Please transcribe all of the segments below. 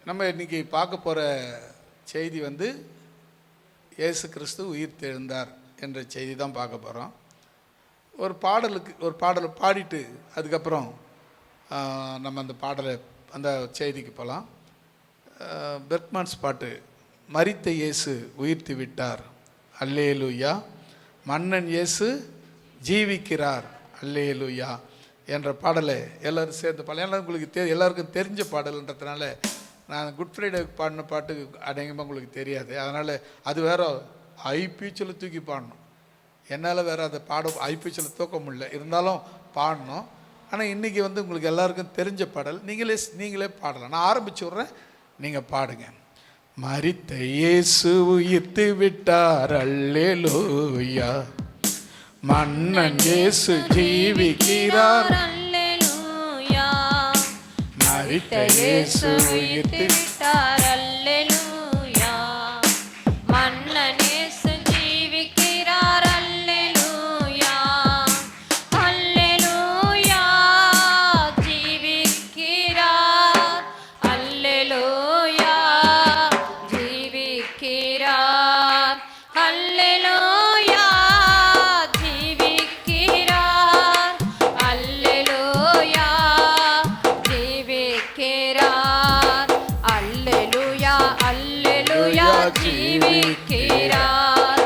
நம்ம இன்றைக்கி பார்க்க போகிற செய்தி வந்து இயேசு கிறிஸ்து உயிர் தெழுந்தார் என்ற செய்தி தான் பார்க்க போகிறோம். ஒரு பாடல் பாடிட்டு அதுக்கப்புறம் நம்ம அந்த செய்திக்கு போகலாம். பெர்க்மன்ஸ் பாட்டு, மரித்த இயேசு உயிர்த்து விட்டார் அல்லேலூயா, மன்னன் இயேசு ஜீவிக்கிறார் அல்லேலூயா என்ற பாடலை எல்லோரும் சேர்ந்து பாடலாம். உங்களுக்கு எல்லாருக்கும் தெரிஞ்ச பாடல்ன்றதுனால நான் குட் ஃப்ரைடே பாடின பாட்டு அநேகமாக உங்களுக்கு தெரியாது. அதனால் அது வேறு ஐப்பீச்சில் தூக்கி பாடணும். என்னால் வேறு அதை ஐப்பீச்சில் தூக்க முடியல, இருந்தாலும் பாடணும். ஆனால் இன்றைக்கி வந்து உங்களுக்கு எல்லாருக்கும் தெரிஞ்ச பாடல், நீங்களே பாடலாம். நான் ஆரம்பிச்சு விட்றேன், நீங்கள் பாடுங்க. மரித்த இயேசு உயிர்த்து விட்டார் அல்லேலூயா, மன்னன் இயேசு ஜீவிக்கிறார் அல்லேலூயா, மரித்த இயேசு உயிர்த்து விட்டார் அல்லேலூயா, மன்னன் இயேசு ஜீவிக்கிறார் அல்லேலூயா, அல்லேலூயா ஜீவிக்கிறார் அல்லேலூயா, ஜீவிக்கிறார் அல்லேலூயா, ஜீவிக்கிறார் அல்லேலூயா, ஜீவிக்கிறார் அல்லேலூயா, அல்லேலூயா ஜீவிக்கிறார்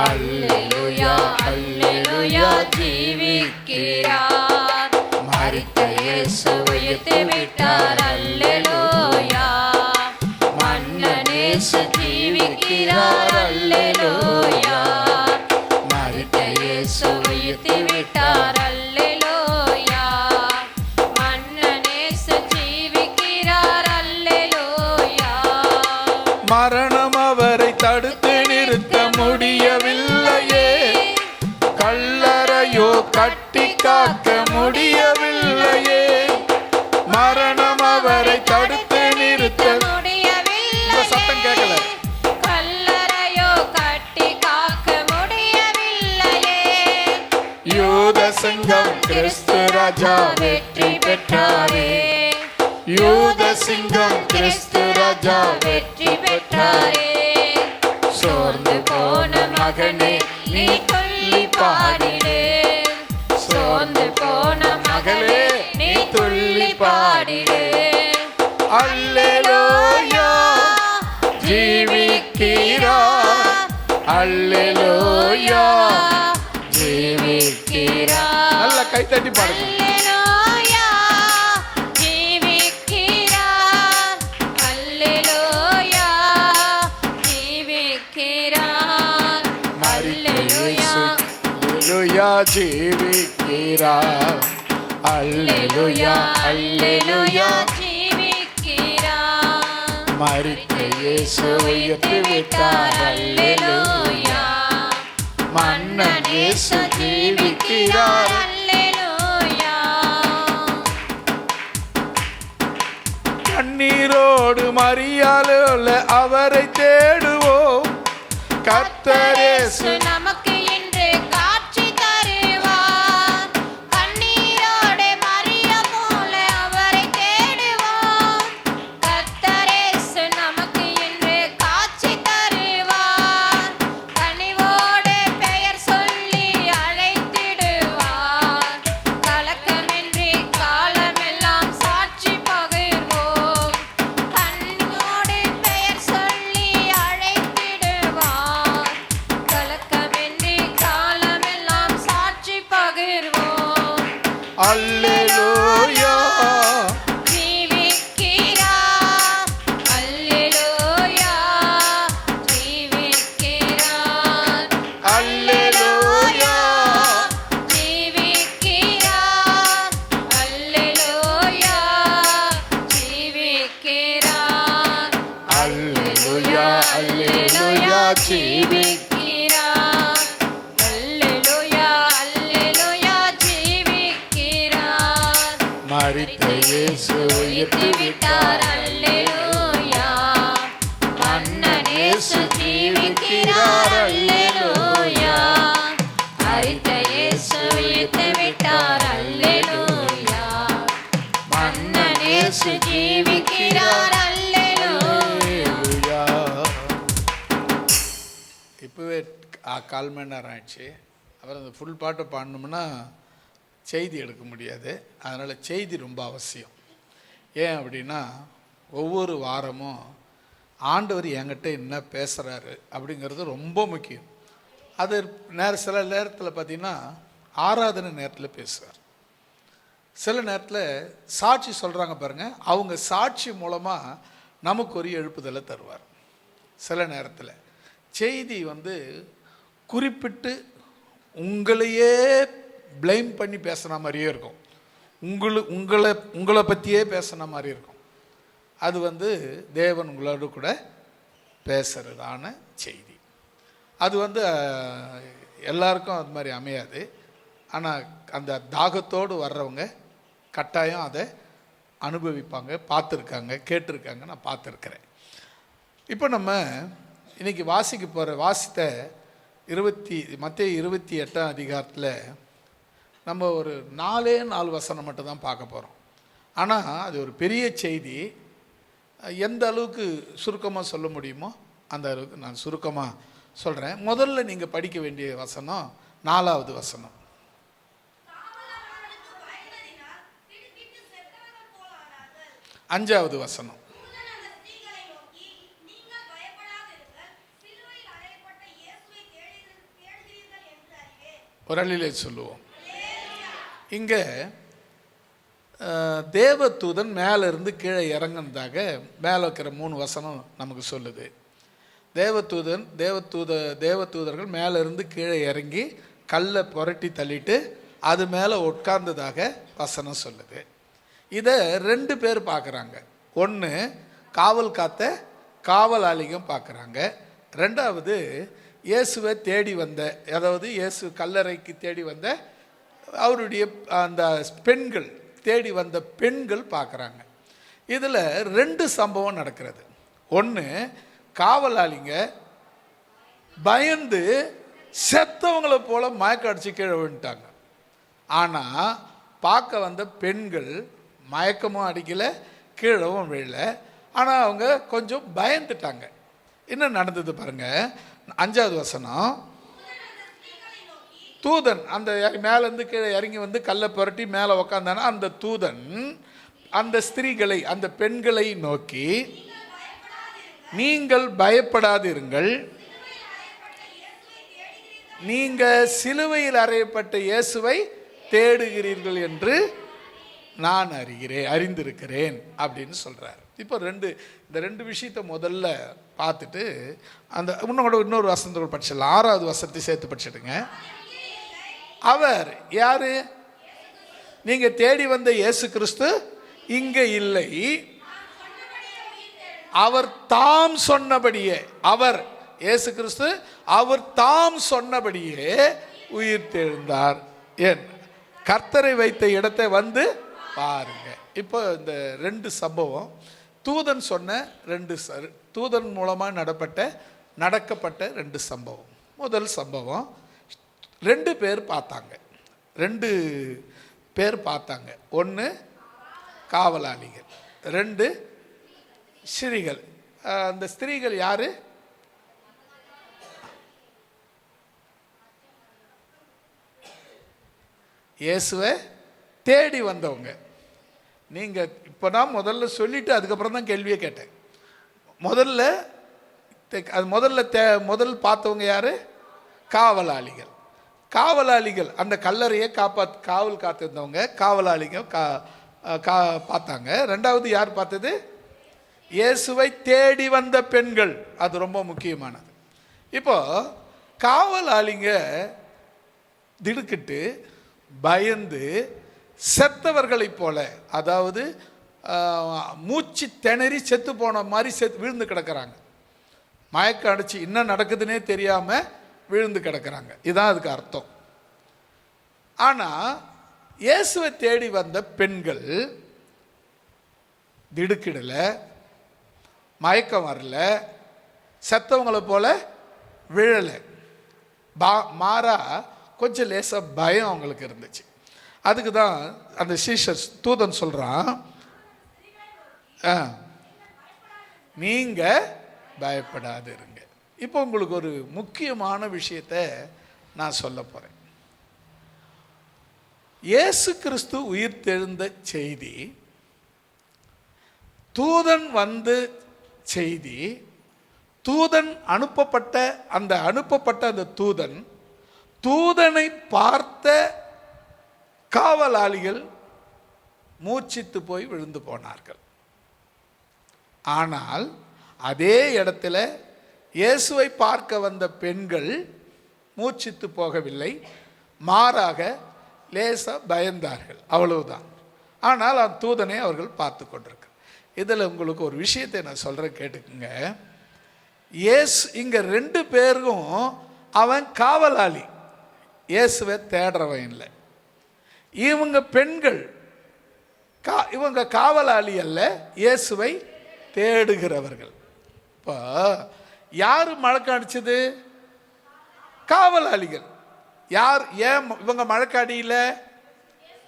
அல்லேலூயா, அல்லேலூயா ஜீவிக்கிறார், மரித்த இயேசு உயிர்த்து விட்டார் அல்லேலூயா, மன்னன் இயேசு ஜீவிக்கிறார் அல்லேலூயா, மரித்த இயேசு உயிர்த்து விட்டார் அல்லேலூயா, மன்னன் இயேசு ஜீவிக்கிறார் அல்லேலூயா. மரணம் அவரை தடுத்து நிறுத்த முடியவில்லையே, கல்லறையோ கட்டி காக்க முடியவில்லையே, மரணம் அவரை தடுத்து நிறுத்த முடியவில்லை. சத்தம் கேட்கல. கல்லறையோ கட்டி காக்க முடியவில்லையே, யூத சிங்கம் கிறிஸ்து ராஜா வெற்றி பெற்றாரே, யூத சிங்கம் கிறிஸ்து ராஜா வெற்றி பெற்றாரே, சோர்ந்து போன மகனே நீ துள்ளி பாடிடு, சோர்ந்து போன மகளே நீ துள்ளி பாடிடு, அல்லேலூயா ஜீவிக்கிறார் அல்லேலூயா, ஜீவிக்கிறார். நல்ல கை தட்டி பாடுங்க. அல்லேலூயா ஜீவிக்கிறார் அல்லேலூயா, ஜீவிக்கிறார் அல்லேலூயா, அல்லேலூயா ஜீவிக்கிறார் அல்லேலூயா, அல்லேலூயா ஜீவிக்கிறார், மரித்த இயேசு உயிர்த்து விட்டார் அல்லேலூயா, மன்னன் இயேசு ஜீவிக்கிறார் அல்லேலூயா. கண்ணீரோடு மரியாதையுள்ள அவரை தேடுவோம், கர்த்தர் இயேசு நமக்கு இன்று காட்சி தருவார், கண்ணீரோடு மரியா போல அவரை தேடுவோம், கர்த்தர் இயேசு நமக்கு இன்று காட்சி தருவார், கனிவோடு பெயர் சொல்லி அழைத்திடுவார், கலக்கமின்றி காலமெல்லாம் சாட்சி பகிர்வோம், கனிவோடு பெயர் சொல்லி அழைத்திடுவார், கலக்கமின்றி காலமெல்லாம் சாட்சி பகிர்வோம், அல்லேலூயா ஜீவிக்கிறார் அல்லேலூயா, ஜீவிக்கிறார் அல்லேலூயா, ஜீவிக்கிறார் அல்லேலூயா, ஜீவிக்கிறார் அல்லேலூயா, அல்லேலூயா ஜீவிக்கிறார் அல்லேலூயா, அல்லேலூயா ஜீவிக்கிறார், மரித்த இயேசு உயிர்த்து விட்டார் அல்லேலூயா, மன்னன் இயேசு ஜீவிக்கிறார் அல்லேலூயா, மரித்த இயேசு உயிர்த்து விட்டார் அல்லேலூயா, மன்னன் இயேசு ஜீவிக்கிறார் அல்லேலூயா. இப்போவே 1/4 மணி நேரம் ஆயிடுச்சு. அப்புறம் அந்த ஃபுல் பாட்டை பாடணும்னா செய்தி எடுக்க முடியாது. அதனால் செய்தி ரொம்ப அவசியம். ஏன் அப்படின்னா, ஒவ்வொரு வாரமும் ஆண்டவர் என்கிட்ட என்ன பேசுகிறாரு அப்படிங்கிறது ரொம்ப முக்கியம். அது சில நேரத்தில் பார்த்திங்கன்னா ஆராதனை நேரத்தில் பேசுவார். சில நேரத்தில் சாட்சி சொல்கிறாங்க பாருங்கள், அவங்க சாட்சி மூலமாக நமக்கு ஒரு எழுப்புதலை தருவார். சில நேரத்தில் செய்தி குறிப்பிட்டு உங்களையே ப்ளைம் பண்ணி பேசுன மாதிரியே இருக்கும். உங்களை பற்றியே பேசுன மாதிரி இருக்கும். அது தேவன் உங்களோடு கூட பேசுகிறதான செய்தி. அது எல்லாருக்கும் அது மாதிரி அமையாது. ஆனால் அந்த தாகத்தோடு வர்றவங்க கட்டாயம் அதை அனுபவிப்பாங்க, பார்த்துருக்காங்க, கேட்டிருக்காங்க. நான் பார்த்துருக்கிறேன். இப்போ நம்ம இன்றைக்கி வாசித்த மத்தேயு 28 அதிகாரத்தில் நம்ம ஒரு 4 வசனம் மட்டும் தான் பார்க்க போகிறோம். ஆனால் அது ஒரு பெரிய செய்தி. எந்த அளவுக்கு சுருக்கமாக சொல்ல முடியுமோ அந்த அளவுக்கு நான் சுருக்கமாக சொல்கிறேன். முதல்ல நீங்கள் படிக்க வேண்டிய வசனம் 4வது வசனம். அஞ்சாவது வசனம். ஒரு அள்ளிலே சொல்லுவோம். இங்கே தேவதூதன் மேலே இருந்து கீழே இறங்கினதாக மேலே வைக்கிற 3 வசனம் நமக்கு சொல்லுது. தேவதூதர்கள் மேலே இருந்து கீழே இறங்கி கல்லை புரட்டி தள்ளிட்டு அது மேலே உட்கார்ந்ததாக வசனம் சொல்லுது. இதை 2 பேர் பார்க்குறாங்க. ஒன்று காவல் காத்த காவலாளிகம் பார்க்குறாங்க. 2வது இயேசுவை தேடி வந்த, அதாவது இயேசு கல்லறைக்கு தேடி வந்த அவருடைய அந்த பெண்கள், தேடி வந்த பெண்கள் பார்க்குறாங்க. இதில் 2 சம்பவம் நடக்கிறது. ஒன்று, காவலாளிங்க பயந்து செத்தவங்களை போல மயக்கம் அடித்து கீழே விழுந்துட்டாங்க. ஆனால் பார்க்க வந்த பெண்கள் மயக்கமும் அடிக்கலை, கீழவும் விழலை. ஆனால் அவங்க கொஞ்சம் பயந்துட்டாங்க. என்ன நடந்தது பாருங்கள். 5வது வசனம். தூதன் அந்த மேலேருந்து கீழே இறங்கி கல்லை புரட்டி மேலே உக்காந்தானா அந்த தூதன் அந்த ஸ்திரீகளை, அந்த பெண்களை நோக்கி, நீங்கள் பயப்படாதிருங்கள், நீங்கள் சிலுவையில் அறையப்பட்ட இயேசுவை தேடுகிறீர்கள் என்று நான் அறிந்திருக்கிறேன் அப்படின்னு சொல்கிறார். இப்போ இந்த 2 விஷயத்தை முதல்ல பார்த்துட்டு அந்த இன்னொரு வசனத்தோடு படிச்சிடலாம். 6வது வசனத்தை சேர்த்து படிச்சிடுங்க. அவர் யாரு? நீங்கள் தேடி வந்த இயேசு கிறிஸ்து இங்கே இல்லை, அவர் தாம் சொன்னபடியே, அவர் இயேசு கிறிஸ்து அவர் தாம் சொன்னபடியே உயிர் தெழுந்தார். ஏன்? கர்த்தரை வைத்த இடத்தை பாருங்க. இப்போ இந்த 2 சம்பவம் தூதன் சொன்ன 2 தூதன் மூலமாக நடக்கப்பட்ட 2 சம்பவம். முதல் சம்பவம் 2 பேர் பார்த்தாங்க. 2 பேர் பார்த்தாங்க. 1 காவலாளிகள், 2 ஸ்திரீகள். அந்த ஸ்திரீகள் யாரு? இயேசுவை தேடி வந்தவங்க. நீங்கள் இப்போ நான் முதல்ல சொல்லிவிட்டு அதுக்கப்புறம் தான் கேள்வியே கேட்டேன். முதல் பார்த்தவங்க யார்? காவலாளிகள். காவலாளிகள் அந்த கல்லறையை காவல் காத்திருந்தவங்க காவலாளிகள் பார்த்தாங்க. 2வது யார் பார்த்தது? இயேசுவை தேடி வந்த பெண்கள். அது ரொம்ப முக்கியமானது. இப்போ காவலாளிங்க திடுக்கிட்டு பயந்து செத்தவர்களைப் போல, அதாவது மூச்சு திணறி செத்து போன மாதிரி விழுந்து கிடக்கிறாங்க. மயக்கம் அடிச்சு என்ன நடக்குதுன்னே தெரியாமல் விழுந்து கிடக்கிறாங்க. இதுதான் அதுக்கு அர்த்தம். ஆனால் இயேசுவை தேடி வந்த பெண்கள் திடுக்கிடலை, மயக்கம் வரல, செத்தவங்களை போல விழலை. மாறா கொஞ்சம் லேசாக பயம் அவங்களுக்கு இருந்துச்சு. அதுக்கு தான் அந்த சீஷர் தூதன் சொல்கிறான், நீங்கள் பயப்படாது இருங்க. இப்போ உங்களுக்கு ஒரு முக்கியமான விஷயத்தை நான் சொல்ல போகிறேன். இயேசு கிறிஸ்து உயிர் தெழுந்த செய்தி, தூதன் வந்து செய்தி, தூதன் அனுப்பப்பட்ட அந்த தூதன், தூதனை பார்த்த காவலாளிகள் மூச்சித்து போய் விழுந்து போனார்கள். ஆனால் அதே இடத்துல இயேசுவை பார்க்க வந்த பெண்கள் மூச்சித்து போகவில்லை, மாறாக லேசா பயந்தார்கள், அவ்வளவுதான். ஆனால் அந்த தூதனை அவர்கள் பார்த்து கொண்டிருக்க. இதில் உங்களுக்கு ஒரு விஷயத்தை நான் சொல்கிறேன், கேட்டுக்குங்க. இங்கே 2 பேரும் அவன் காவலாளி, இயேசுவை தேடுறவன் இல்லை. இவங்க பெண்கள், இவங்க காவலாளி அல்ல, இயேசுவை தேடுகிறவர்கள். இப்போ யார் மழைக்காடிச்சது? காவலாளிகள். யார்? ஏன் இவங்க மழைக்காடியில்?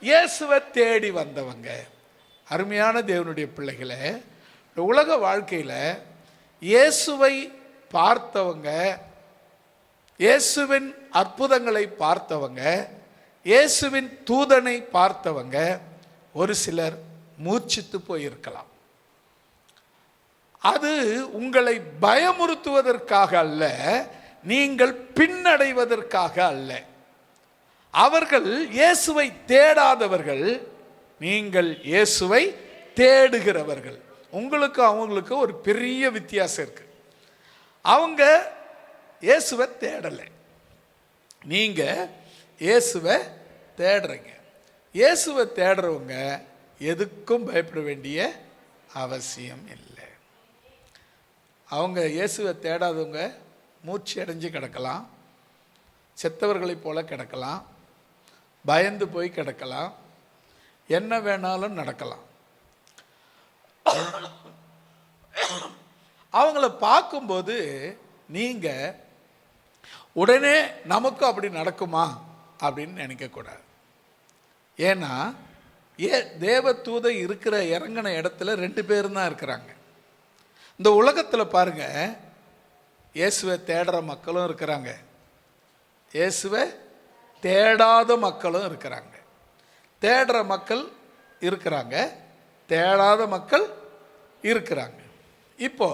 இயேசுவை தேடி வந்தவங்க. அருமையான தேவனுடைய பிள்ளைகளை, உலக வாழ்க்கையில் இயேசுவை பார்த்தவங்க, இயேசுவின் அற்புதங்களை பார்த்தவங்க, இயேசுவின் தூதனை பார்த்தவங்க ஒரு சிலர் மூர்ச்சித்து போயிருக்கலாம். அது உங்களை பயமுறுத்துவதற்காக அல்ல, நீங்கள் பின்னடைவதற்காக அல்ல. அவர்கள் இயேசுவை தேடாதவர்கள், நீங்கள் இயேசுவை தேடுகிறவர்கள். உங்களுக்கு அவங்களுக்கு ஒரு பெரிய வித்தியாசம் இருக்கு. அவங்க இயேசுவை தேடலை, நீங்க இயேசுவை தேடுறீங்க. இயேசுவை தேடுறவங்க எதுக்கும் பயப்பட வேண்டிய அவசியம் இல்லை. அவங்க இயேசுவை தேடாதவங்க மூச்சு அடைஞ்சு கிடக்கலாம், செத்தவர்களைப் போல கிடக்கலாம், பயந்து போய் கிடக்கலாம், என்ன வேணாலும் நடக்கலாம். அவங்கள பார்க்கும்போது நீங்க உடனே நமக்கும் அப்படி நடக்குமா அப்படின்னு நினைக்கக்கூடாது. ஏன்னா தேவதூத இருக்கிற இறங்கின இடத்துல 2 பேரும் தான் இருக்கிறாங்க. இந்த உலகத்தில் பாருங்க, இயேசுவை தேடுற மக்களும் இருக்கிறாங்க, இயேசுவை தேடாத மக்களும் இருக்கிறாங்க. தேடுற மக்கள் இருக்கிறாங்க, தேடாத மக்கள் இருக்கிறாங்க. இப்போ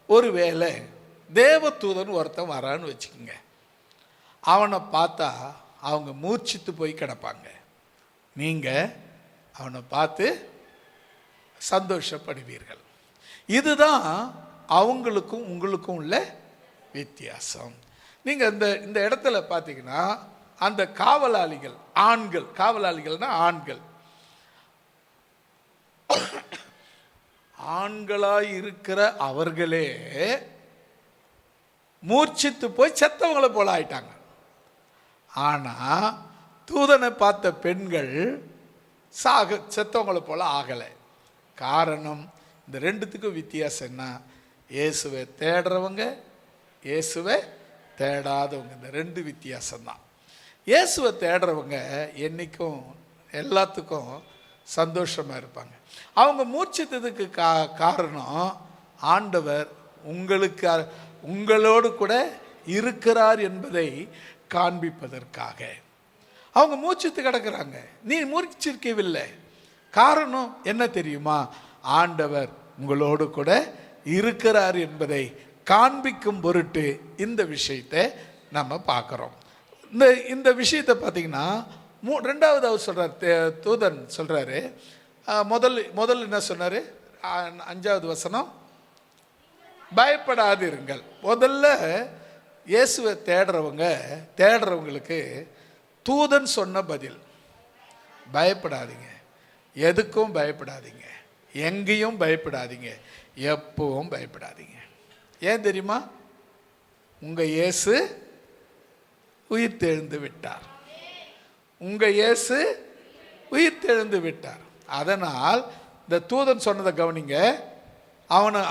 ஒருவேளை தேவதூதன் ஒருத்தன் வரான்னு வச்சுக்கோங்க, அவனை பார்த்தா அவங்க மூர்ச்சித்து போய் கிடப்பாங்க. நீங்கள் அவனை பார்த்து சந்தோஷப்படுவீர்கள். இதுதான் அவங்களுக்கும் உங்களுக்கும் உள்ள வித்தியாசம். நீங்கள் இந்த இடத்துல பார்த்தீங்கன்னா, அந்த காவலாளிகள் ஆண்கள், காவலாளிகள்னா ஆண்கள், ஆண்களாய் இருக்கிற அவர்களே மூர்ச்சித்து போய் செத்தவங்களை போல ஆயிட்டாங்க. ஆனால் தூதனை பார்த்த பெண்கள் செத்தவங்களை போல ஆகலை. காரணம், இந்த 2த்துக்கும் வித்தியாசம் என்ன? இயேசுவை தேடுறவங்க, இயேசுவை தேடாதவங்க, இந்த 2 வித்தியாசம்தான். இயேசுவை தேடுறவங்க என்றைக்கும் எல்லாத்துக்கும் சந்தோஷமாக இருப்பாங்க. அவங்க மூர்ச்சித்ததுக்கு காரணம், ஆண்டவர் உங்களோடு கூட இருக்கிறார் என்பதை காண்பிப்பதற்காக அவங்க மூச்சித்து கிடக்கிறாங்க. நீ மூர்ச்சிருக்கவில்லை. காரணம் என்ன தெரியுமா? ஆண்டவர் உங்களோடு கூட இருக்கிறார் என்பதை காண்பிக்கும் பொருட்டு இந்த விஷயத்தை நம்ம பார்க்குறோம். இந்த விஷயத்தை பார்த்தீங்கன்னா, 2வது அவர் சொல்கிறார், தூதன் சொல்கிறாரு. முதல் என்ன சொன்னார்? 5வது வசனம், பயப்படாதிருங்கள். முதல்ல இயேசுவை தேடுறவங்களுக்கு தூதன் சொன்ன பதில், பயப்படாதீங்க, எதுக்கும் பயப்படாதீங்க, எங்கேயும் பயப்படாதீங்க, எப்பவும் பயப்படாதீங்க. ஏன் தெரியுமா? உங்கள் இயேசு உயிர் தெழுந்து விட்டார். உங்கள் இயேசு உயிர் தெழுந்து விட்டார். அதனால் இந்த தூதன் சொன்னதை கவனிங்க.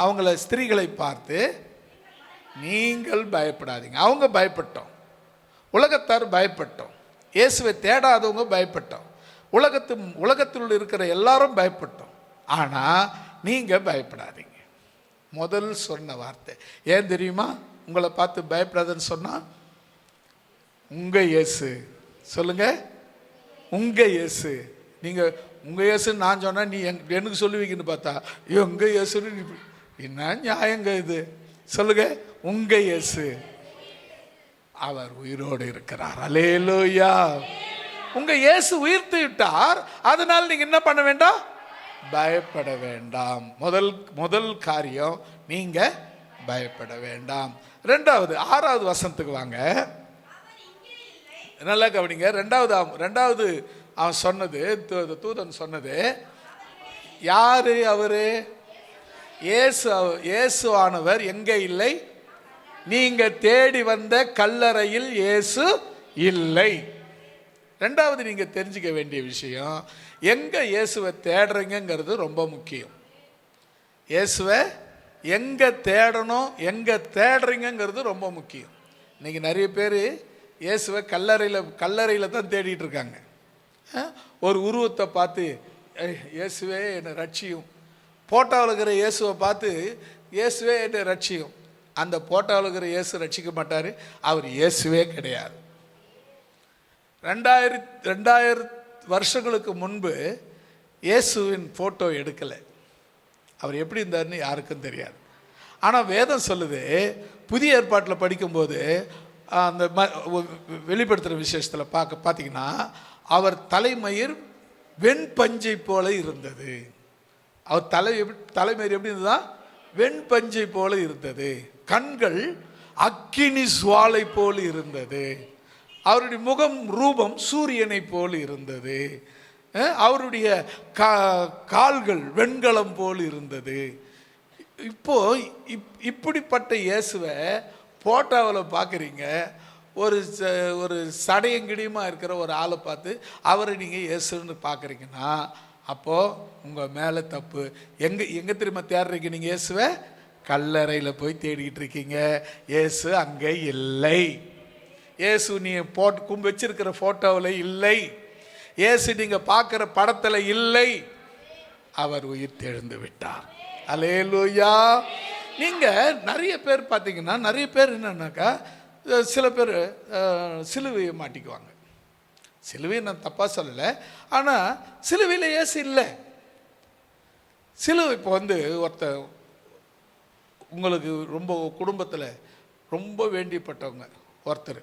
அவங்கள ஸ்திரீகளை பார்த்து, நீங்கள் பயப்படாதீங்க. அவங்க பயப்பட்டோம், உலகத்தார் பயப்பட்டோம், இயேசுவை தேடாதவங்க பயப்பட்டோம், உலகத்தில் இருக்கிற எல்லாரும் பயப்பட்டோம். ஆனால் நீங்கள் பயப்படாதீங்க. முதல் சொன்ன வார்த்தை ஏன் தெரியுமா? உங்களை பார்த்து பயப்படாதுன்னு சொன்னா, உங்க இயேசு சொல்லுங்க, உங்க இயேசு. நீங்க உங்க இயேசுன்னு நான் சொன்னா நீ எனக்கு சொல்லுவீங்கன்னு பார்த்தா, உங்க இயேசுன்னு என்ன நியாயங்க இது? சொல்லுங்க, உங்க இயேசு. அவர் உயிரோடு இருக்கிறார். அல்லேலூயா. உங்க இயேசு உயிர்த்து விட்டார். அதனால் நீங்க என்ன பண்ண வேண்டாம்? பயப்பட வேண்டாம். முதல் காரியம், நீங்க பயப்பட வேண்டாம். ரெண்டாவது, 6வது வசனத்துக்கு வாங்க. நல்லா கவனிங்க. ரெண்டாவது அவன் சொன்னது, தூதன் சொன்னது, யாரு அவரு? இயேசுவானவர் எங்கே இல்லை? நீங்க தேடி வந்த கல்லறையில் இயேசு இல்லை. ரெண்டாவது நீங்க தெரிஞ்சுக்க வேண்டிய விஷயம், எங்க இயேசுவை தேடுறீங்கிறது ரொம்ப முக்கியம். இயேசுவை எங்க தேடணும், எங்க தேடுறீங்கிறது ரொம்ப முக்கியம். இன்னைக்கு நிறைய பேர் இயேசுவை கல்லறையில் தான் தேடிட்டு இருக்காங்க. ஒரு உருவத்தை பார்த்து இயேசுவே என்னை ரட்சியும், போட்டோவில் இருக்கிற இயேசுவை பார்த்து இயேசுவே என்னை ரட்சியும். அந்த போட்டோவில் இருக்கிற இயேசு ரட்சிக்க மாட்டார். அவர் இயேசுவே கிடையாது. 2000 வருஷங்களுக்கு முன்பு இயேசுவின் ஃபோட்டோ எடுக்கலை. அவர் எப்படி இருந்தார்னு யாருக்கும் தெரியாது. ஆனால் வேதம் சொல்லுது, புதிய ஏற்பாட்டில் படிக்கும்போது அந்த வெளிப்படுத்துகிற விசேஷத்தில் பார்த்தீங்கன்னா, அவர் தலைமயிர் வெண்பஞ்சை போல இருந்தது. அவர் தலைமயிர் எப்படி இருந்ததா? வெண்பஞ்சை போல இருந்தது. கண்கள் அக்கினி சுவாலை போல் இருந்தது. அவருடைய முகம் ரூபம் சூரியனை போல் இருந்தது. அவருடைய கால்கள் வெண்கலம் போல் இருந்தது. இப்போ இப்படிப்பட்ட இயேசுவை போட்டோவில் பார்க்குறீங்க. ஒரு சடையங்கிடியமா இருக்கிற ஒரு ஆளை பார்த்து அவரை நீங்கள் இயேசுன்னு பார்க்குறீங்கன்னா, அப்போது உங்கள் மேலே தப்பு. எங்கே திரும்ப தேடுறீங்க நீங்கள்? இயேசுவை கல்லறையில் போய் தேடிக்கிட்டு இருக்கீங்க. இயேசு அங்கே இல்லை. இயேசு நீ வச்சிருக்கிற ஃபோட்டோவில் இல்லை. இயேசு நீங்கள் பார்க்குற படத்தில் இல்லை. அவர் உயிர் தெழுந்து விட்டார். அல்லேலூயா. நீங்கள் நிறைய பேர் பார்த்தீங்கன்னா, நிறைய பேர் என்னன்னாக்கா, சில பேர் சிலுவையை மாட்டிக்குவாங்க. சிலுவையை நான் தப்பாக சொல்லலை, ஆனால் சிலுவையில் இயேசு இல்லை. சிலுவை இப்போ ஒருத்தர் உங்களுக்கு ரொம்ப குடும்பத்தில் ரொம்ப வேண்டியப்பட்டவங்க ஒருத்தர்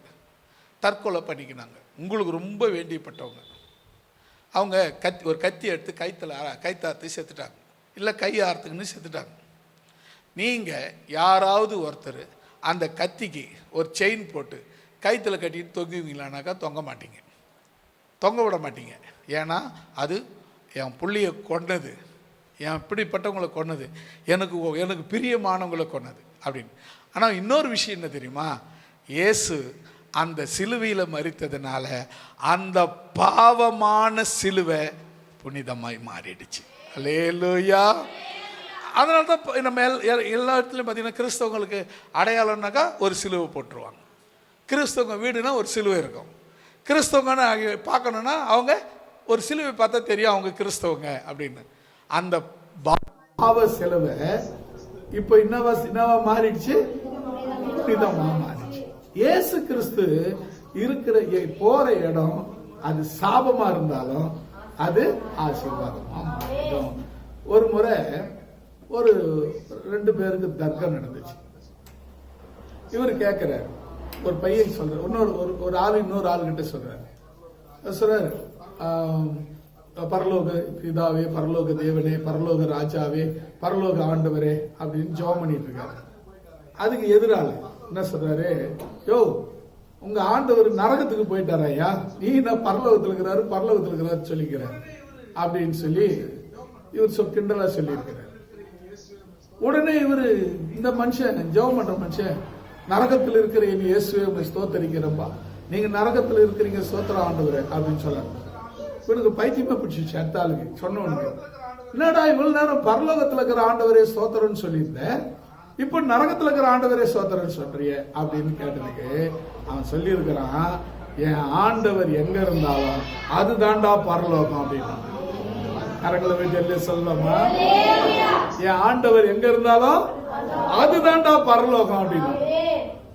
தற்கொலை பண்ணிக்கினாங்க. உங்களுக்கு ரொம்ப வேண்டியப்பட்டவங்க அவங்க ஒரு கத்தி எடுத்து கைத்தாத்து செத்துட்டாங்க, இல்லை கையாரத்துக்குன்னு செத்துட்டாங்க. நீங்கள் யாராவது ஒருத்தர் அந்த கத்திக்கு ஒரு செயின் போட்டு கைத்தில் கட்டிட்டு தொங்குவீங்களானாக்கா தொங்க மாட்டீங்க, தொங்க விட மாட்டீங்க. ஏன்னா அது என் புள்ளியை கொன்னது, என் இப்படிப்பட்டவங்களை கொன்னது, எனக்கு பிரியமானவங்களை கொன்னது அப்படின்னு. ஆனால் இன்னொரு விஷயம் என்ன தெரியுமா? இயேசு அந்த சிலுவையில் மரித்ததுனால அந்த பாவமான சிலுவை புனிதமாய் மாறிடுச்சு. அல்லேலூயா. அதனால தான் நம்ம எல்லா இடத்துலையும் பார்த்தீங்கன்னா, கிறிஸ்தவங்களுக்கு அடையாளம்னாக்கா ஒரு சிலுவை போட்டுருவாங்க. கிறிஸ்தவங்க வீடுனா ஒரு சிலுவை இருக்கும். கிறிஸ்தவங்கன்னு பார்க்கணுன்னா அவங்க ஒரு சிலுவை பார்த்தா தெரியும் அவங்க கிறிஸ்தவங்க அப்படின்னு. அந்த பாவ சிலுவை இப்போ என்னவா மாறிடுச்சு? புனிதமா மாறிடுச்சு. இயேசு கிறிஸ்து இருக்கிற போற இடம் அது சாபமா இருந்தாலும் அது ஆசீர்வாதமா மாறிடும். ஒரு முறை ஒரு 2 பேருக்கு தர்க்கம் நடந்துச்சு. இவர் கேட்கிறாரு, ஒரு பையன் சொல்றாரு, ஒரு ஆள் இன்னொரு ஆளுகிட்ட சொல்றாரு, பரலோக பிதாவே, பரலோக தேவனே, பரலோக ராஜாவே, பரலோக ஆண்டவரே அப்படின்னு ஜெபம் பண்ணிட்டு இருக்காரு. அதுக்கு எதிராளு என்ன சொல்றாரு, யோ உங்க ஆண்டவர் நரகத்துக்கு போயிட்டாரையா, நீ என்ன பரலோகத்தில் இருக்கிறாரு சொல்லிக்கிறார் அப்படின்னு சொல்லி இவர் கிண்டலா சொல்லி இருக்கிறார். உடனே இவரு இந்த மனுஷன் ஜெபம் பண்ற மனுஷன், நரகத்தில் இருக்கிற என் இயேசுவே உங்களை ஸ்தோத்தரிக்கிறப்பா, நீங்க நரகத்தில் இருக்கிறீங்க ஸ்தோத்திரம் ஆண்டவரே அப்படின்னு சொல்றாங்க. இவனுக்கு பைத்தியமா பிடிச்சிச்சு. அடுத்த ஆளுக்கு சொன்னவனுக்கு, என்னடா இவ்வளவு நேரம் பரலோகத்தில் இருக்கிற ஆண்டவரே ஸ்தோத்திரம்னு சொல்லியிருந்தேன், இப்ப நரகத்தில் இருக்கிற ஆண்டவரே ஸ்தோத்திரம்னு சொல்றிய அப்படின்னு கேட்டதுக்கு அவன் சொல்லி இருக்கிறான், என் ஆண்டவர் எங்க இருந்தாலும் அதுதான்டா பரலோகம் அப்படின்னு. கரங்களை வீட்டு சொல்லலாமா? என் ஆண்டவர் எங்க இருந்தாலும் அதுதான்டா பரலோகம் அப்படின்னு.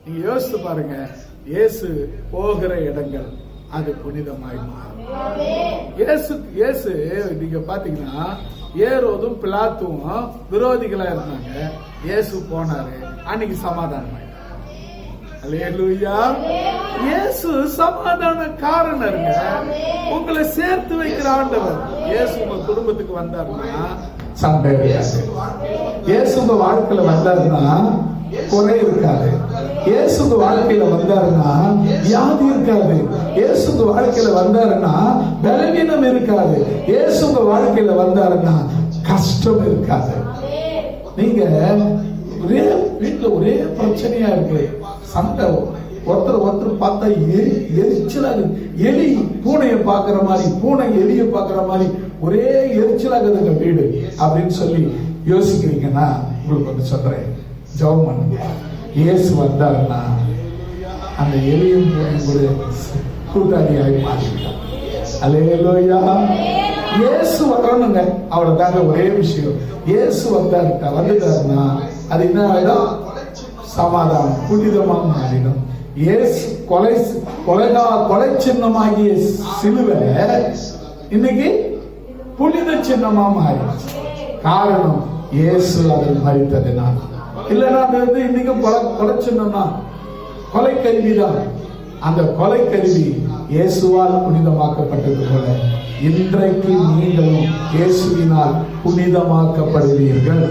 நீங்க யோசித்து பாருங்க, இயேசு போகிற இடங்கள் அது புனிதமாய் மாறும். இயேசு நீங்க பாத்தீங்கன்னா ஏரோதும் பிலாத்தும் விரோதிகளா இருந்தாங்க. இயேசு போனாரு, அன்னைக்கு சமாதானம். அல்லேலூயா. இயேசு சமாதான காரணருங்க. உங்களை சேர்த்து வைக்கிற ஆண்டவர். இயேசு உங்க குடும்பத்துக்கு வந்தாருன்னா சண்டை இருக்காது. இயேசு உங்க வாழ்க்கையில வந்தாருன்னா குறை இருக்காது. இயேசு உங்க வாழ்க்கையில வந்தாருன்னா வியாதி இருக்காது. இயேசு உங்க வாழ்க்கையில வந்தாருன்னா பலவீனம் இருக்காது. இயேசு உங்க வாழ்க்கையில வந்தாருன்னா கஷ்டம் இருக்காது. நீங்க ஒரே வீட்டுல ஒரே பிரச்சனையா இருக்கு, சண்டை, ஒருத்தர் பார்த்தா எரிச்சலாக, எலி பூனையை பாக்குற மாதிரி, பூனை எலிய பாக்குற மாதிரி ஒரே எரிச்சலாகுதுங்க வீடு அப்படின்னு சொல்லி யோசிக்கிறீங்கன்னா உங்களுக்கு வந்து சொல்றேன், ஜெபம் பண்ணுங்க. இயேசு வந்தாருன்னா அந்த எலியும் பூனையும் கூட கூட்டாளியாகி மாறிவிட்டார். அல்லேலூயா. இயேசு வரணுங்க, அவ்வளவு தாங்க ஒரே விஷயம். இயேசு வந்துட்டாருன்னா அது என்ன ஆயிடும்? சமாதானம், புனிதமாக மாறிடும். இயேசு கொலை சின்னமாகிய சிலுவை இன்னைக்கு புனித சின்னமா மாறிடுச்சு. காரணம் இயேசு அதில் மரித்ததுனால. இல்லைன்னா அது வந்து இன்னைக்கு கொலை சின்னம் தான், கொலை கருவிதான். அந்த கொலை கருவி இயேசுவால் புனிதமாக்கப்பட்டது போல இன்றைக்கு நீங்களும் இயேசுவினால் புனிதமாக்கப்படுவீர்கள்.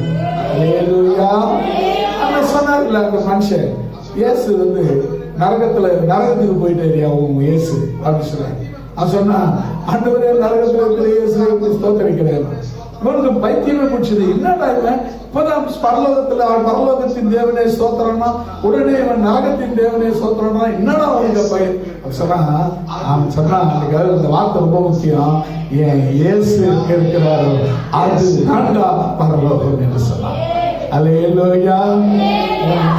அல்லேலூயா. அந்த சொன்னார்ல அந்த மனுஷன், இயேசு வந்து நரகத்துக்கு போயிட்டே இயேசு அப்படின்னு சொன்னார். அவன் சொன்னா, ஆண்டவரே நரகத்துல இருக்கிற இயேசு ஸ்தோத்திரிக்கிறேன். இவனுக்கு பைத்தியமே பிடிச்சது. என்னடா இவன் இப்பதான் பரலோகத்தின் தேவனே ஸ்தோத்திரம்னா உடனே இவன் நரகத்தின் தேவனே ஸ்தோத்திரம்னா என்னடா அவனுக்கு பையன் சொன்னா, அவன் சொன்னா, அந்த வார்த்தை ரொம்ப முக்கியம். ஏன் இயேசு இருக்கிறாரோ அது தாண்டா பரலோகம் என்று சொன்னான். அல்லேலூயா.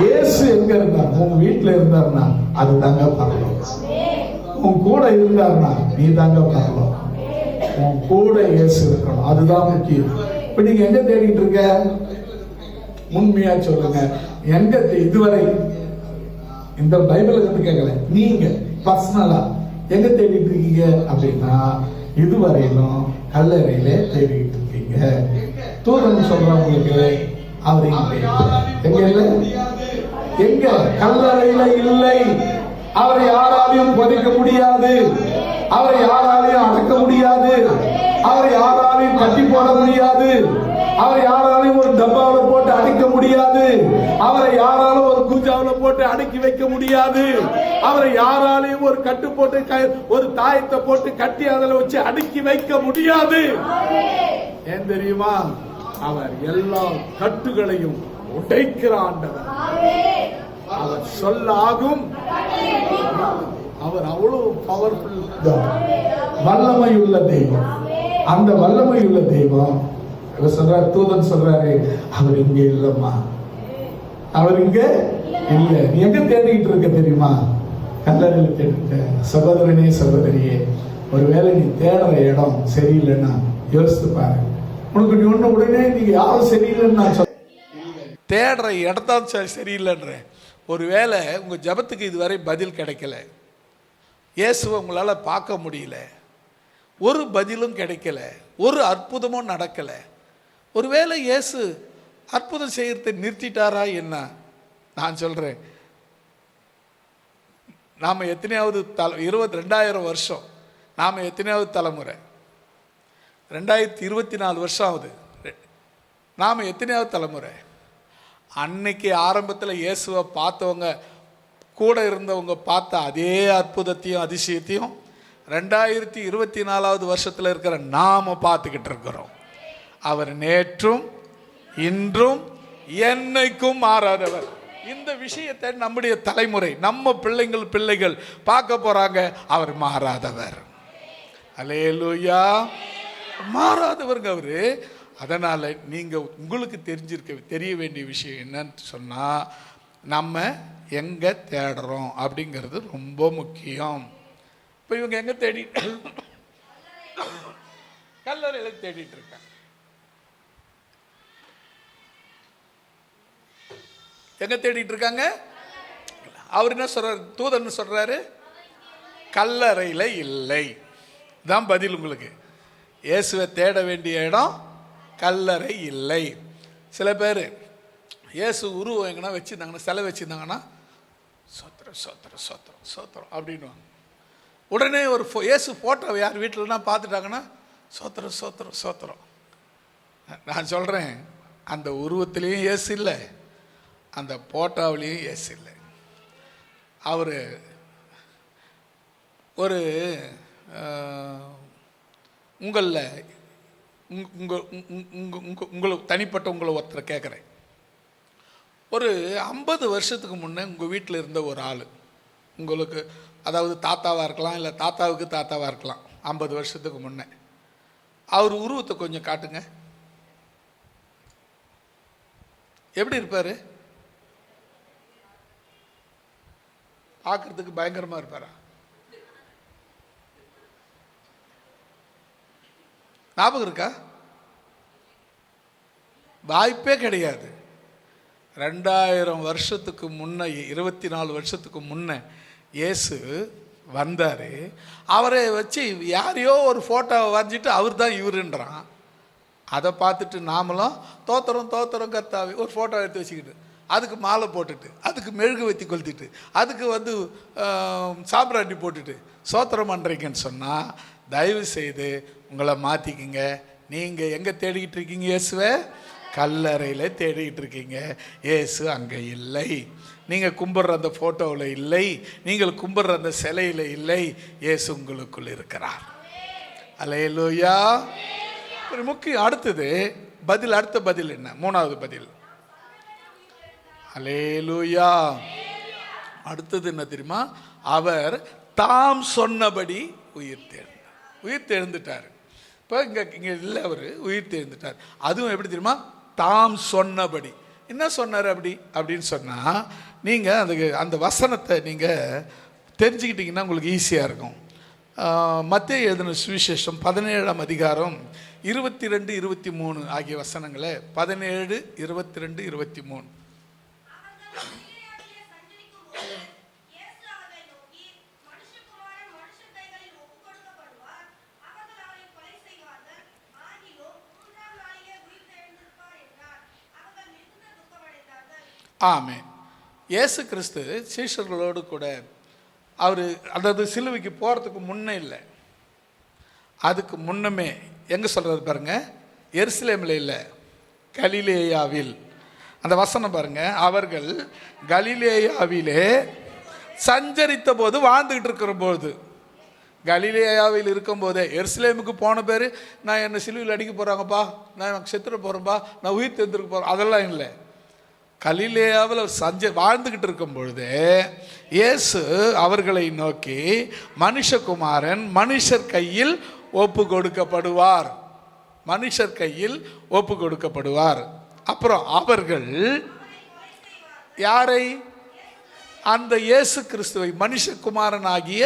இயேசு எங்க இருந்தார்? உங்க வீட்டுல இருந்தாருன்னா அது தாங்க பரலோகம். உன் கூட இருந்தாருன்னா நீ தாங்க பரலோகம். உன் கூட இயேசு இருக்கணும், அதுதான் முக்கியம். இப்ப நீங்க எங்க தேடிட்டு இருக்க? உண்மையா சொல்லுங்க, எங்க இதுவரை இந்த பைபிளை கத்து கேட்கல, நீங்க பர்சனலா எங்க தேடிட்டு இருக்கீங்க அப்படின்னா இதுவரையிலும் கல்லறையில தேடிட்டு இருக்கீங்க. தூதன் சொல்றவங்களுக்கு அவர் எங்க இல்லை, எங்க கல்லறையில இல்லை. அவரை யாராலையும் புதைக்க முடியாது, அவரை யாராலையும் அடக்க முடியாது, அவரை யாராலையும் கட்டி போட முடியாது, அவரை யாராலையும் ஒரு டப்பாவில் போட்டு அடைக்க முடியாது, அவரை யாராலும் ஒரு கூஜாவில் போட்டு அடக்கி வைக்க முடியாது, அவரை யாராலையும் ஒரு கட்டு போட்டு ஒரு தாயத்தை போட்டு கட்டி அதில் வச்சு அடக்கி வைக்க முடியாது. ஏன் தெரியுமா? அவர் எல்லா கட்டுகளையும் உடைக்கிற ஆண்டவர். அவர் சொல்லாகும். அவர் அவ்வளவு பவர்ஃபுல், வல்லமையுள்ள தெய்வம். அந்த வல்லமையுள்ள தெய்வம் சொல்றாரு, தூதன் சொல்றாரு, அவர் இங்க இல்லம்மா, அவர் இங்க இல்ல. நீ எங்க தேடிட்டு இருக்க தெரியுமா? கல்லறையில் தேடிட்ட. சகோதரனே சகோதரியே, ஒருவேளை நீ தேடுற இடம் சரியில்லைன்னா யோசித்து பாரு. உனக்கு நீ ஒண்ணு உடனே நீங்க யாரும் சரியில்லைன்னு நான் சொல்ல, தேடுற இடத்தான் சரியில்லைன்ற. ஒருவேளை உங்க ஜபத்துக்கு இதுவரை பதில் கிடைக்கல, இயேசுவை உங்களால பார்க்க முடியல, ஒரு பதிலும் கிடைக்கல, ஒரு அற்புதமும் நடக்கல. ஒருவேளை இயேசு அற்புதம் செய்யறதை நிறுத்திட்டாரா என்ன? நான் சொல்றேன், நாம எத்தனையாவது 22,000 வருஷம், நாம எத்தனையாவது தலைமுறை? 2024 வருஷம் ஆகுது. நாம எத்தனையாவது தலைமுறை? அன்னைக்கு ஆரம்பத்தில் இயேசுவை பார்த்தவங்க, கூட இருந்தவங்க பார்த்த அதே அற்புதத்தையும் அதிசயத்தையும் 2024வது வருஷத்தில் இருக்கிற நாம பார்த்துக்கிட்டு இருக்கிறோம். அவர் நேற்றும் இன்றும் என்னைக்கும் மாறாதவர். இந்த விஷயத்தை நம்முடைய தலைமுறை, நம்ம பிள்ளைகள் பார்க்க போறாங்க. அவர் மாறாதவர். அல்லேலூயா. மாறாதவருங்க அவரு. அதனால நீங்க உங்களுக்கு தெரிய வேண்டிய விஷயம் என்னன்னு சொன்னா, நம்ம எங்க தேடுறோம் அப்படிங்கிறது ரொம்ப முக்கியம். இப்போ இவங்க எங்க கல்லறையில தேடிட்டு இருக்காங்க. எங்க தேடிட்டு இருக்காங்க? அவர் என்ன சொல்றாரு, தூதன் சொல்றாரு, கல்லறையில் இல்லை. தான் பதில் உங்களுக்கு. இயேசுவை தேட வேண்டிய இடம் கல்லறை இல்லை. சில பேர் இயேசு உருவம் எங்கன்னா வச்சுருந்தாங்கன்னா, சிலை வச்சுருந்தாங்கன்னா சோத்திரம் சோத்திரம் சோத்திரம் சோத்திரம் அப்படின்வாங்க. உடனே ஒரு இயேசு ஃபோட்டோவை யார் வீட்டிலனா பார்த்துட்டாங்கன்னா சோத்திரம் சோத்திரம் சோத்திரம். நான் சொல்கிறேன், அந்த உருவத்திலையும் இயேசு இல்லை, அந்த போட்டோவிலையும் இயேசு இல்லை. அவர் ஒரு உங்களில் உங்களை தனிப்பட்ட உங்களை ஒருத்தரை கேட்குறேன். ஒரு 50 வருஷத்துக்கு முன்னே உங்கள் வீட்டில் இருந்த ஒரு ஆள், உங்களுக்கு அதாவது தாத்தாவாக இருக்கலாம், இல்லை தாத்தாவுக்கு தாத்தாவாக இருக்கலாம், 50 வருஷத்துக்கு முன்னே அவர் உருவத்தை கொஞ்சம் காட்டுங்க. எப்படி இருப்பார்? பார்க்கறதுக்கு பயங்கரமாக இருப்பாரா? ஞாபகம் இருக்கா? வாய்ப்பே கிடையாது. 2000 வருஷத்துக்கு முன்ன, 24 வருஷத்துக்கு முன்ன இயேசு வந்தார். அவரை வச்சு யாரையோ ஒரு ஃபோட்டோவை வரைஞ்சிட்டு அவர் தான் இவருன்றான். அதை பார்த்துட்டு நாமளும் தோத்திரம் தோத்திரம் கர்த்தாவே ஒரு ஃபோட்டோ எடுத்து வச்சுக்கிட்டு, அதுக்கு மாலை போட்டுட்டு, அதுக்கு மெழுகு வத்தி கொளுத்திட்டு, அதுக்கு சாம்பிராண்டி போட்டுட்டு சோத்திரம் பண்ணுறீங்கன்னு சொன்னால், தயவு செய்து உங்களை மாற்றிக்கிங்க. நீங்கள் எங்கே தேடிக்கிட்டு இருக்கீங்க? இயேசுவை கல்லறையில் தேடிக்கிட்டு இருக்கீங்க. இயேசு அங்கே இல்லை. நீங்கள் கும்பிட்ற அந்த ஃபோட்டோவில் இல்லை, நீங்கள் கும்பிட்ற அந்த சிலையில் இல்லை. இயேசு உங்களுக்குள் இருக்கிறார். அல்லேலூயா. ஒரு முக்கியம். அடுத்தது பதில். அடுத்த பதில் என்ன? 3வது பதில். அல்லேலூயா. அடுத்தது என்ன தெரியுமா? அவர் தாம் சொன்னபடி உயிர் தெழுந்துட்டார். இப்போ இங்கே இல்லை, அவர் உயிர் தெழுந்துட்டார். அதுவும் எப்படி தெரியுமா? தாம் சொன்னபடி. என்ன சொன்னார் அப்படின்னு சொன்னால், நீங்கள் அந்த வசனத்தை நீங்கள் தெரிஞ்சுக்கிட்டிங்கன்னா உங்களுக்கு ஈஸியாக இருக்கும். மத்தேயு எழுதின சுவிசேஷம் 17ஆம் அதிகாரம் 22, 23 ஆகிய வசனங்களை 17, 22, 23. ஆமென். இயேசு கிறிஸ்து சீஷர்களோடு கூட அவர் அதாவது சிலுவைக்கு போகிறதுக்கு முன்னே இல்லை, அதுக்கு முன்னமே எங்கே சொல்கிறது பாருங்க, எருசலேமில் இல்லை, கலிலேயாவில். அந்த வசனம் பாருங்க, அவர்கள் கலிலேயாவிலே சஞ்சரித்த போது, வாழ்ந்துகிட்டு இருக்கிற போது, கலிலேயாவில் இருக்கும்போதே. எருசலேமுக்கு போன பேர் நான் என்னை சிலுவையில் அடிக்க போகிறாங்கப்பா, நான் செத்துட போகிறேன்ப்பா, நான் உயிர் தெரிஞ்சிருக்க போகிறேன், அதெல்லாம் இல்லை. கலிலேயாவில் வாழ்ந்துக்கிட்டு இருக்கும் பொழுது இயேசு அவர்களை நோக்கி, மனுஷகுமாரன் மனுஷர் கையில் ஒப்பு கொடுக்கப்படுவார், மனுஷர் கையில் ஒப்பு கொடுக்கப்படுவார். அப்புறம் அவர்கள் யாரை? அந்த இயேசு கிறிஸ்துவை, மனுஷகுமாரன் ஆகிய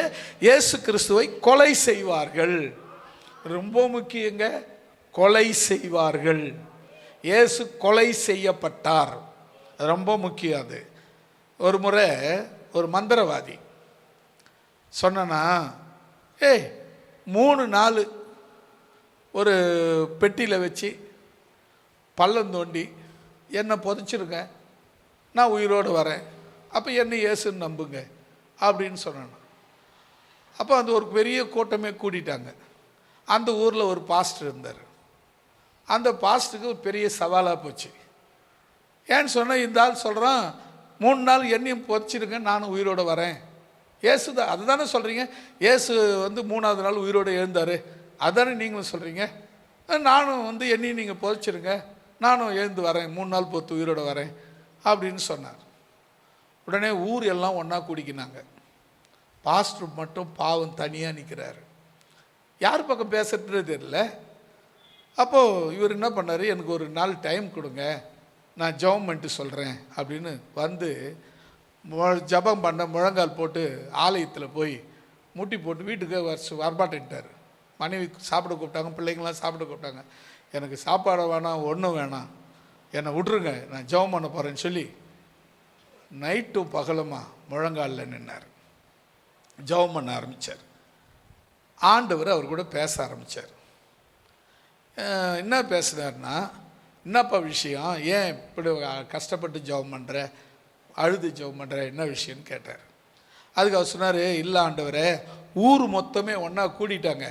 இயேசு கிறிஸ்துவை கொலை செய்வார்கள். ரொம்ப முக்கியங்க, கொலை செய்வார்கள். இயேசு கொலை செய்யப்பட்டார், ரொம்ப முக்கியம். அது ஒரு முறை ஒரு மந்திரவாதி சொன்னா, 3 நாள் ஒரு பெட்டியில் வச்சு பள்ளம் தோண்டி என்னை புதைச்சிருங்க, நான் உயிரோடு வரேன், அப்போ என்னை இயேசுன்னு நம்புங்க அப்படின்னு சொன்னான். அப்போ அந்த ஒரு பெரிய கூட்டமே கூட்டிட்டாங்க. அந்த ஊரில் ஒரு பாஸ்டர் இருந்தார். அந்த பாஸ்டருக்கு ஒரு பெரிய சவாலாக போச்சு. ஏன்னு சொன்னால், இந்த ஆள் சொல்கிறான், 3 நாள் என்னையும் புதைச்சிருங்க, நானும் உயிரோடு வரேன். இயேசு தான் அதுதானே சொல்கிறீங்க, இயேசு 3ஆவது நாள் உயிரோடு எழுந்தார், அதுதானே நீங்களும் சொல்கிறீங்க. நானும் என்னையும் நீங்கள் புதைச்சிருங்க, நானும் எழுந்து வரேன், 3 நாள் பொறுத்து உயிரோடு வரேன் அப்படின்னு சொன்னார். உடனே ஊர் எல்லாம் ஒன்றா குடிக்கினாங்க. பாஸ்டர் மட்டும் பாவம் தனியாக நிற்கிறாரு, யார் பக்கம் பேசுறது தெரியல. அப்போது இவர் என்ன பண்ணார், எனக்கு ஒரு நாள் டைம் கொடுங்க, நான் ஜெபம் பண்ணிட்டு சொல்கிறேன் அப்படின்னு ஜபம் பண்ண முழங்கால் போட்டு ஆலயத்தில் போய் முட்டி போட்டு வீட்டுக்கு வரமாட்டேன்ட்டார். மனைவி சாப்பிட கூப்பிட்டாங்க, பிள்ளைங்களாம் சாப்பிட கூப்பிட்டாங்க. எனக்கு சாப்பாடு வேணாம், ஒன்றும் வேணாம், என்னை விட்ருங்க, நான் ஜெபம் பண்ண போகிறேன்னு சொல்லி நைட்டும் பகலுமா முழங்காலில் நின்னார், ஜெபம் பண்ண ஆரம்பித்தார். ஆண்டவர் அவர் கூட பேச ஆரம்பித்தார். என்ன பேசுனார்னா, என்னப்பா விஷயம், ஏன் இப்படி கஷ்டப்பட்டு ஜெபம் பண்ணுற, அழுது ஜெபம் பண்ணுற, என்ன விஷயம்னு கேட்டார். அதுக்கு அவர் சொன்னார், இல்லை ஆண்டவரே, ஊர் மொத்தமே ஒன்றா கூடிட்டாங்க,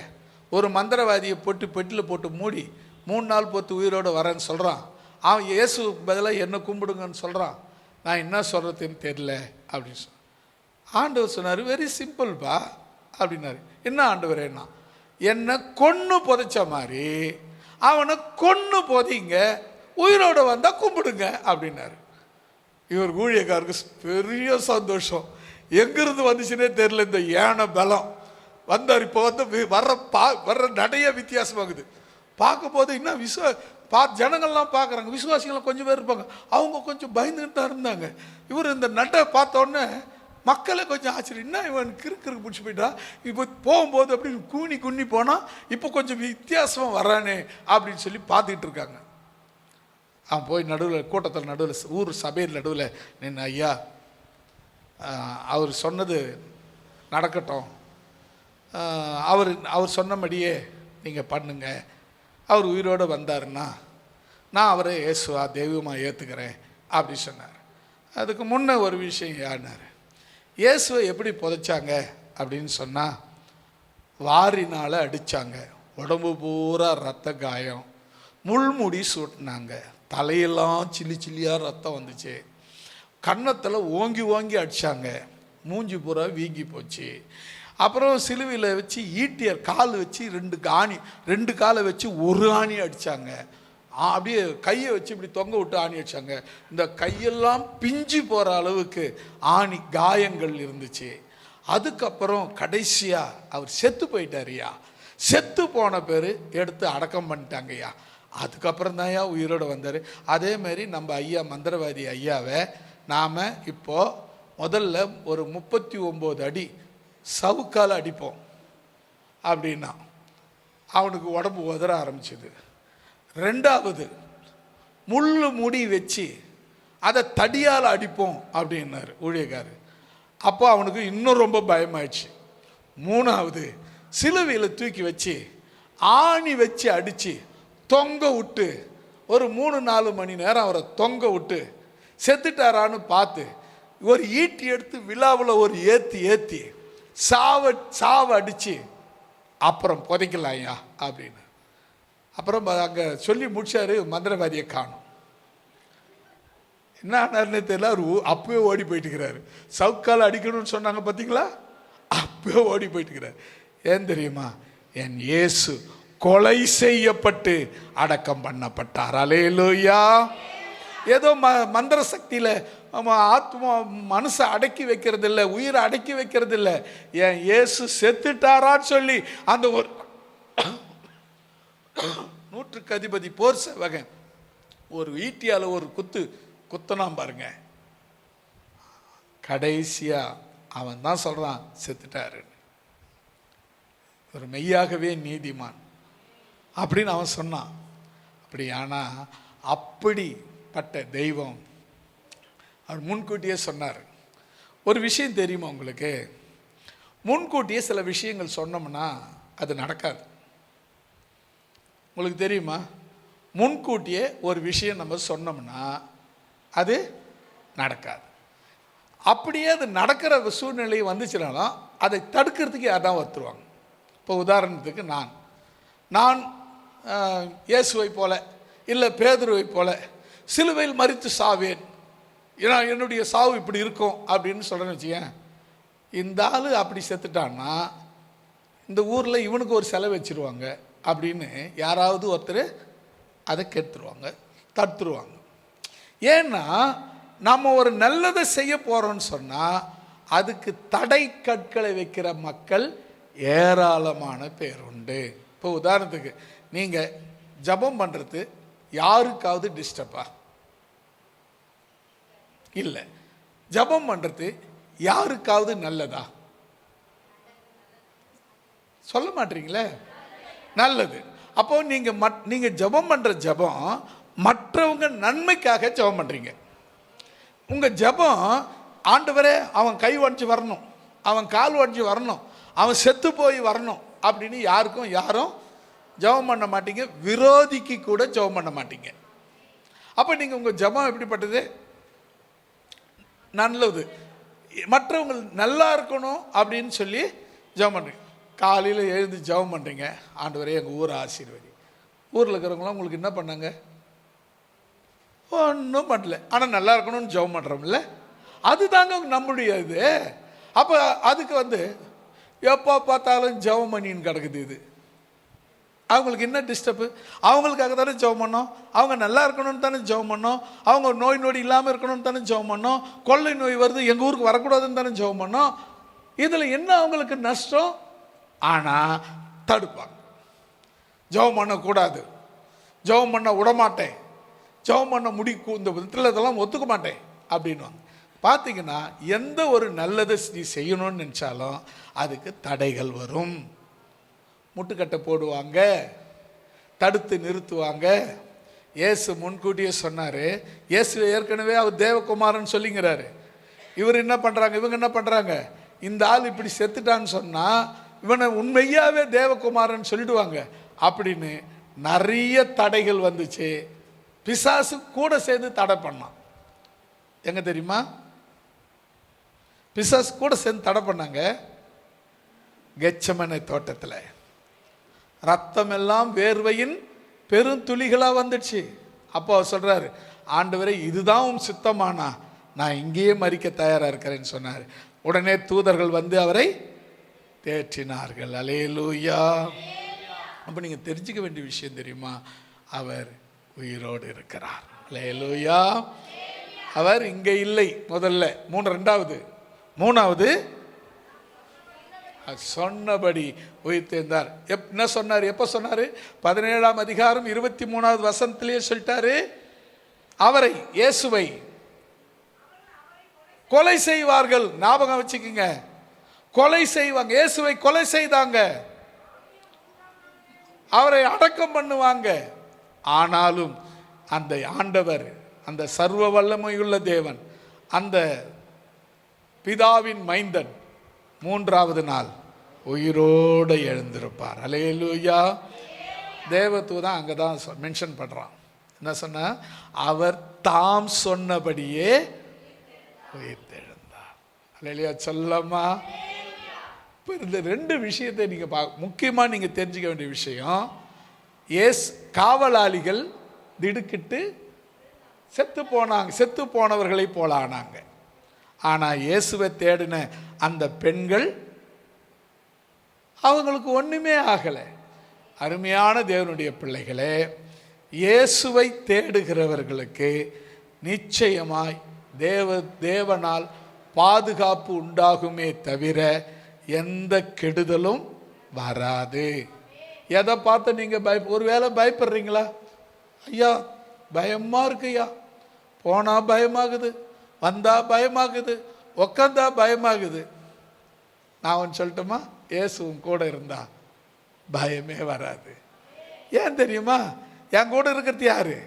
ஒரு மந்திரவாதியை போட்டு பெட்டில் போட்டு மூடி 3 நாள் பொறுத்து உயிரோடு வரேன்னு சொல்கிறான், அவன் இயேசு பதிலாக என்ன கும்பிடுங்கன்னு சொல்கிறான், நான் என்ன சொல்கிறதுன்னு தெரில அப்படின்னு சொன்ன. ஆண்டவர் சொன்னார், வெரி சிம்பிள்ப்பா அப்படின்னாரு. என்ன ஆண்டவரேன்னா, என்னை கொன்று புதைச்ச மாதிரி அவனை கொன்று புதைங்க, உயிரோடு வந்தால் கும்பிடுங்க அப்படின்னாரு. இவர் ஊழியக்காருக்கு பெரிய சந்தோஷம். எங்கிருந்து வந்துச்சுன்னே தெரியல இந்த ஏன பலம். வந்தார். இப்போ வந்து வர்ற நடைய வித்தியாசமாகுது. பார்க்கும்போது இன்னும் ஜனங்கள்லாம் பார்க்குறாங்க, விசுவாசிகள்லாம் கொஞ்சம் பேர் இருப்பாங்க, அவங்க கொஞ்சம் பயந்துகிட்டு தான் இருந்தாங்க. இவர் இந்த நட்டை பார்த்தோன்னே மக்களை கொஞ்சம் ஆச்சரியம், என்ன இவன் கிறுக்கு பிடிச்சி போயிட்டா, இப்போ போகும்போது அப்படின்னு குன்னி போனால் இப்போ கொஞ்சம் வித்தியாசமாக வரானே அப்படின்னு சொல்லி பார்த்துக்கிட்டு இருக்காங்க. அவன் போய் நடுவில், கூட்டத்தில் நடுவில், ஊர் சபையில் நடுவில் நின்று, ஐயா அவர் சொன்னது நடக்கட்டும், அவர் சொன்னபடியே நீங்கள் பண்ணுங்க, அவர் உயிரோடு வந்தாருன்னா நான் அவரை இயேசுவா தெய்வமாக ஏற்றுக்கிறேன் அப்படி சொன்னார். அதுக்கு முன்னே ஒரு விஷயம் யாருனார், இயேசுவை எப்படி புதைச்சாங்க அப்படின்னு சொன்னால், வாரினால் அடித்தாங்க, உடம்பு பூரா ரத்த காயம், முள்முடி சூட்டினாங்க, தலையெல்லாம் சில்லியாக ரத்தம் வந்துச்சு, கன்னத்தில் ஓங்கி அடித்தாங்க, மூஞ்சி பூரா வீங்கி போச்சு. அப்புறம் சிலுவையில் வச்சு ஈட்டியர் கால் வச்சு 2 காலை வச்சு ஒரு ஆணி அடித்தாங்க. அப்படியே கையை வச்சு இப்படி தொங்க விட்டு ஆணி அடித்தாங்க. இந்த கையெல்லாம் பிஞ்சு போகிற அளவுக்கு ஆணி காயங்கள் இருந்துச்சு. அதுக்கப்புறம் கடைசியாக அவர் செத்து போயிட்டாருயா. செத்து போன பேர் எடுத்து அடக்கம் பண்ணிட்டாங்கய்யா. அதுக்கப்புறம் தான் உயிரோடு வந்தார். அதே மாதிரி நம்ம ஐயா மந்திரவாதி ஐயாவை நாம் இப்போது முதல்ல ஒரு 39 அடி சவுக்கால் அடிப்போம் அப்படின்னா அவனுக்கு உடம்பு உதற ஆரம்பிச்சுது. 2வது முடி வச்சு அதை தடியால் அடிப்போம் அப்படின்னாரு ஊழியக்காரு. அப்போ அவனுக்கு இன்னும் ரொம்ப பயமாயிடுச்சு. 3வது சிலுவையில் தூக்கி வச்சு ஆணி வச்சு அடித்து தொங்க விட்டு ஒரு 3-4 மணி நேரம் அவரை தொங்க விட்டு செத்துட்டாரான்னு பார்த்து ஒரு ஈட்டி எடுத்து விழாவில் ஒரு ஏற்றி சாவ அடித்து அப்புறம் புதைக்கலாம்யா அப்படின்னு. அப்புறம் அங்கே சொல்லி முடிச்சாரு. மந்திரவாதியை காணும். என்ன ஆனார்னே தெரியல, அவர் அப்பவே ஓடி போயிட்டுக்கிறாரு. சவுக்கால் அடிக்கணும்னு சொன்னாங்க பார்த்தீங்களா, அப்பவே ஓடி போயிட்டுக்கிறார். ஏன் தெரியுமா, என் இயேசு கொலை செய்யப்பட்டு அடக்கம் பண்ணப்பட்டார். அல்லேலூயா. ஏதோ மந்திர சக்தியில் ஆத்மா மனசை அடக்கி வைக்கிறது இல்லை, உயிரை அடக்கி வைக்கிறது இல்லை. என் இயேசு செத்துட்டாரான்னு சொல்லி அந்த ஒரு 100க்கு அதிபதி போர் சேவகன் ஒரு ஈட்டியால் ஒரு குத்தனாம் பாருங்க. கடைசியா அவன் தான் சொல்றான் செத்துட்டாரு. ஒரு மெய்யாகவே நீதிமான் அப்படின்னு அவன் சொன்னான். அப்படி ஆனா அப்படிப்பட்ட தெய்வம் அவர் முன்கூட்டியே சொன்னார். ஒரு விஷயம் தெரியுமா உங்களுக்கு, முன்கூட்டியே சில விஷயங்கள் சொன்னோம்னா அது நடக்காது. உங்களுக்கு தெரியுமா, முன்கூட்டியே ஒரு விஷயம் நம்ம சொன்னோம்னா அது நடக்காது. அப்படியே அது நடக்கிற சூழ்நிலை வந்துச்சுனாலும் அதை தடுக்கிறதுக்கு யார்தான் வருத்துருவாங்க. இப்போ உதாரணத்துக்கு நான் இயேசுவை போல இல்லை பேதுருவை போல சிலுவையில் மரித்து சாவேன், ஏன்னா என்னுடைய சாவு இப்படி இருக்கும் அப்படின்னு சொல்கிறேன்னு வச்சுக்கேன். இந்த ஆள் அப்படி செத்துட்டான்னா இந்த ஊரில் இவனுக்கு ஒரு செலவு வச்சுருவாங்க அப்படின்னு யாராவது ஒருத்தர் அதை கெடுத்துருவாங்க, தடுத்துருவாங்க. ஏன்னா நம்ம ஒரு நல்லதை செய்ய போகிறோன்னு சொன்னால் அதுக்கு தடை கற்களை வைக்கிற மக்கள் ஏராளமான பேர் உண்டு. இப்போ உதாரணத்துக்கு நீங்கள் ஜபம் பண்ணுறது யாருக்காவது டிஸ்டர்பா இல்லை, ஜபம் பண்ணுறது யாருக்காவது நல்லதா? சொல்ல மாட்டீங்களே, நல்லது. அப்போ நீங்கள் ஜபம் பண்ணுற ஜபம் மற்றவங்க நன்மைக்காக ஜபம் பண்ணுறீங்க. உங்கள் ஜெபம் ஆண்டவரே அவன் கை உடஞ்சி வரணும், அவன் கால் உடஞ்சி வரணும், அவன் செத்து போய் வரணும் அப்படின்னு யாரும் ஜெபம் பண்ண மாட்டீங்க. விரோதிக்கு கூட ஜெபம் பண்ண மாட்டீங்க. அப்போ நீங்கள் உங்கள் ஜெபம் எப்படிப்பட்டது? நல்லது, மற்றவங்க நல்லா இருக்கணும் அப்படின்னு சொல்லி ஜெபம் பண்ணுறீங்க. காலையில் எழுந்து ஜெபம் பண்ணுறீங்க, ஆண்டவரே எங்கள் ஊரை ஆசீர்வதி. ஊரில் இருக்கிறவங்களாம் உங்களுக்கு என்ன பண்ணாங்க? ஒன்றும் பண்ணல, ஆனால் நல்லா இருக்கணும்னு ஜெபம் பண்ணுறோம்ல, அதுதாங்க நம்முடைய இது. அப்போ அதுக்கு எப்போ பார்த்தாலும் ஜெபம் பண்ணின்னு கிடக்குது. இது அவங்களுக்கு என்ன டிஸ்டர்பு? அவங்களுக்காக தானே ஜெபம் பண்ணோம், அவங்க நல்லா இருக்கணும்னு தானே ஜெபம் பண்ணோம், அவங்க நோய் நொடி இல்லாமல் இருக்கணும்னு தானே ஜெபம் பண்ணோம், கொள்ளை நோய் வருது எங்கள் ஊருக்கு வரக்கூடாதுன்னு தானே ஜெபம் பண்ணோம். இதில் என்ன அவங்களுக்கு நஷ்டம்? ஆனால் தடுப்பாங்க. ஜெபம் பண்ணக்கூடாது, ஜெபம் பண்ண விடமாட்டேன், ஜெபம் பண்ண இந்த விதத்தில் இதெல்லாம் ஒத்துக்க மாட்டேன் அப்படின்வாங்க. பார்த்தீங்கன்னா எந்த ஒரு நல்லதை நீ செய்யணும்னு நினச்சாலும் அதுக்கு தடைகள் வரும். முட்டுக்கட்டை போடுவாங்க, தடுத்து நிறுத்துவாங்க. இயேசு முன்கூட்டியே சொன்னார். இயேசு ஏற்கனவே அவர் தேவகுமாரன் சொல்லிங்கிறாரு. இவர் என்ன பண்ணுறாங்க, இவங்க என்ன பண்ணுறாங்க, இந்த ஆள் இப்படி செத்துட்டான்னு சொன்னால் இவனை உண்மையாகவே தேவகுமாரன் சொல்லிடுவாங்க அப்படின்னு நிறைய தடைகள் வந்துச்சு. பிசாசு கூட சேர்ந்து தடை பண்ணான். எங்க தெரியுமா? பிசாசு கூட சேர்ந்து தடை பண்ணாங்க. கெத்செமனே தோட்டத்தில் ரத்தம் எல்லாம் வேர்வையின் பெருந்துளிகளாக வந்துடுச்சு. அப்போ அவர் சொல்கிறாரு, ஆண்டவரே இதுதான் உம் சித்தமானா நான் இங்கேயே மரிக்க தயாராக இருக்கிறேன்னு சொன்னார். உடனே தூதர்கள் வந்து அவரை தேற்றினார்கள். அல்லேலூயா. அப்போ நீங்கள் தெரிஞ்சுக்க வேண்டிய விஷயம் தெரியுமா? அவர் உயிரோடு இருக்கிறார். அல்லேலூயா. அவர் இங்கே இல்லை. முதல்ல மூணாவது சொன்னபடி உயிர்த்தெழுந்தார். என்ன சொன்னார்? எப்போ சொன்னார்? 17ஆம் அதிகாரம் 23வது வசனத்திலேயே சொல்லிட்டாரு. அவரை, இயேசுவை கொலை செய்வார்கள். ஞாபகம் வச்சுக்கோங்க, கொலை செய்வாங்க. இயேசுவை கொலை செய்தாங்க, அவரை அடக்கம் பண்ணுவாங்க. ஆனாலும் அந்த ஆண்டவர், அந்த சர்வ வல்லமையுள்ள தேவன், அந்த பிதாவின் மைந்தன் 3வது நாள் உயிரோடு எழுந்திருப்பார். அல்லேலூயா. தேவதூதன் அங்கே தான் மென்ஷன் பண்ணுறான். என்ன சொன்னா? அவர் தாம் சொன்னபடியே உயிர்த்தெழுந்தார். அல்லேலூயா. சொல்லமா? இப்போ இந்த 2 விஷயத்தை நீங்கள் முக்கியமாக நீங்கள் தெரிஞ்சுக்க வேண்டிய விஷயம், காவலாளிகள் திடுக்கிட்டு செத்து போனவர்களை போல ஆனாங்க. ஆனால் இயேசுவை தேடின அந்த பெண்கள், அவங்களுக்கு ஒன்றுமே ஆகலை. அருமையான தேவனுடைய பிள்ளைகளே, இயேசுவை தேடுகிறவர்களுக்கு நிச்சயமாய் தேவனால் பாதுகாப்பு உண்டாகுமே தவிர எந்த கெடுதலும் வராது. எதை பார்த்து நீங்கள் ஒருவேளை பயப்படுறீங்களா? ஐயா பயமாக இருக்கு, ஐயா போனால் பயமாகுது, வந்தால் பயமாகுது, உக்காந்தா பயமாகுது. நான் ஒன்று சொல்லட்டுமா? இயேசுவும் கூட இருந்தா பயமே வராது. ஏன் தெரியுமா? என் கூட இருக்கிறது யாரு?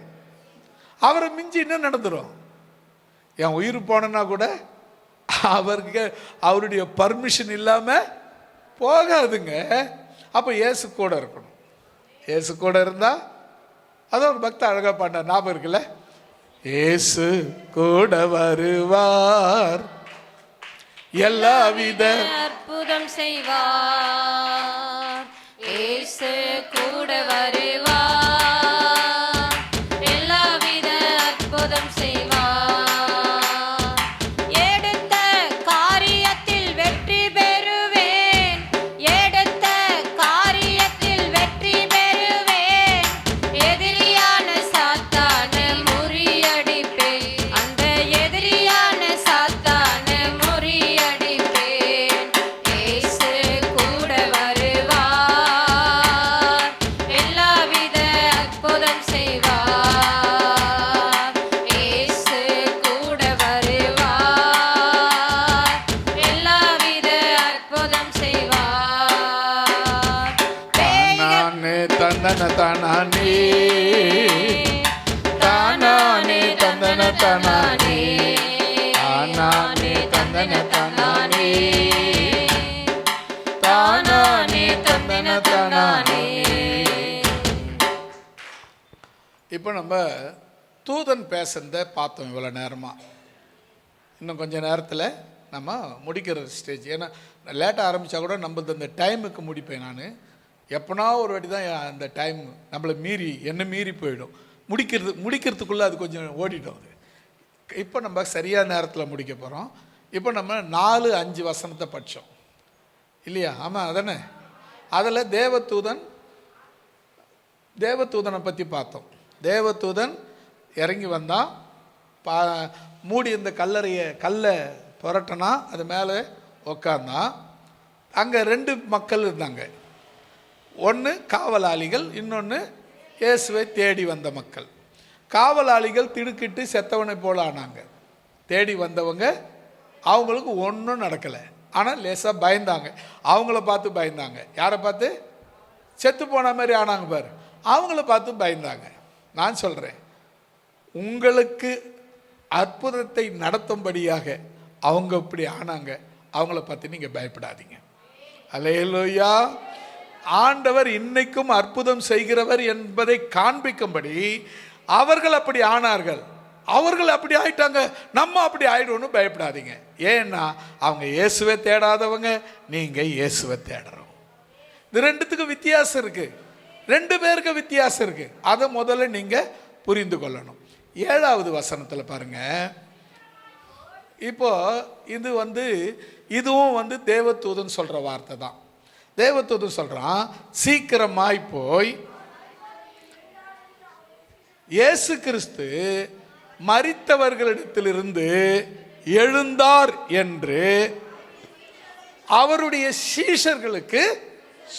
அவரை மிஞ்சி என்ன நடந்துடும்? என் உயிர் போனா கூட அவருக்கு அவருடைய பர்மிஷன் இல்லாமல் போகாதுங்க. அப்போ இயேசு கூட இருக்கணும். இயேசு கூட இருந்தா, அதான் ஒரு பக்த அழகா பாடினார், ஞாபகம் இருக்குல்ல? இயேசு கூட வருவார், எல்லாவித அற்புதம் செய்வார். இயேசு கூட வருவார், எல்லாவித அற்புதம் செய்வார். எடுத்த காரியத்தில் வெற்றி பெறுவேன், எடுத்த காரியத்தில் வெற்றி பெறுவேன். எதிரியான சாத்தான முறியடிப்பேன், அந்த எதிரியான சாத்தான முறியடிப்பேன். இயேசு கூட வருவார், எல்லாவித அற்புதம் செய்வார். இயேசு கூட வருவார், எல்லாவித அற்புதம் செய்வார். தானானே தந்தன தானானே, தானானே தந்தன தானானே, தானானே தந்தன தானானே. இப்போ நம்ம தூதன் பேசுறத பார்த்தோம் இவ்வளோ நேரமாக. இன்னும் கொஞ்சம் நேரத்தில் நம்ம முடிக்கிற ஸ்டேஜ். ஏன்னா லேட்டாக ஆரம்பித்தா கூட நம்மளது அந்த டைமுக்கு முடிப்பேன் நான். எப்போனா ஒரு வாட்டி தான் அந்த டைம் நம்மளை மீறி என்ன மீறி போயிடும். முடிக்கிறதுக்குள்ளே அது கொஞ்சம் ஓடிடும். அது இப்போ நம்ம சரியான நேரத்தில் முடிக்க போகிறோம். இப்போ நம்ம 4-5 வசனத்தை படித்தோம் இல்லையா? ஆமாம் அதானே. அதில் தேவதூதனை பற்றி பார்த்தோம். தேவதூதன் இறங்கி வந்தான், மூடி இந்த கல்லை புரட்டினா, அது மேலே உக்காந்தான். அங்கே 2 மக்கள் இருந்தாங்க. ஒன்று காவலாளிகள், இன்னொன்று இயேசுவை தேடி வந்த மக்கள். காவலாளிகள் திடுக்கிட்டு செத்தவனை போல ஆனாங்க. தேடி வந்தவங்க அவங்களுக்கு ஒன்றும் நடக்கலை, ஆனால் லேசாக பயந்தாங்க. அவங்கள பார்த்து பயந்தாங்க. யாரை பார்த்து? செத்து போன மாதிரி ஆனாங்க பாரு, அவங்கள பார்த்து பயந்தாங்க. நான் சொல்கிறேன், உங்களுக்கு அற்புதத்தை நடத்தும்படியாக அவங்க இப்படி ஆனாங்க, அவங்கள பார்த்து நீங்கள் பயப்படாதீங்க. அல்லேலூயா. ஆண்டவர் இன்னைக்கும் அற்புதம் செய்கிறவர் என்பதை காண்பிக்கும்படி அவர்கள் அப்படி ஆனார்கள். அவர்கள் அப்படி ஆயிட்டாங்க, நம்ம அப்படி ஆயிடும்னு பயப்படாதீங்க. ஏன்னா அவங்க இயேசுவை தேடாதவங்க, நீங்கள் இயேசுவை தேடுறோம். இது 2த்துக்கு வித்தியாசம் இருக்கு. 2 பேருக்கு வித்தியாசம் இருக்கு. அதை முதல்ல நீங்கள் புரிந்து கொள்ளணும். 7வது வசனத்தில் பாருங்க. இப்போ இதுவும் தேவதூதன் சொல்ற வார்த்தை தான். தேவதூதன் சொல்றான், சீக்கிரமாய் போய் இயேசு கிறிஸ்து மரித்தவர்களிடத்திலிருந்து எழுந்தார் என்று அவருடைய சீஷர்களுக்கு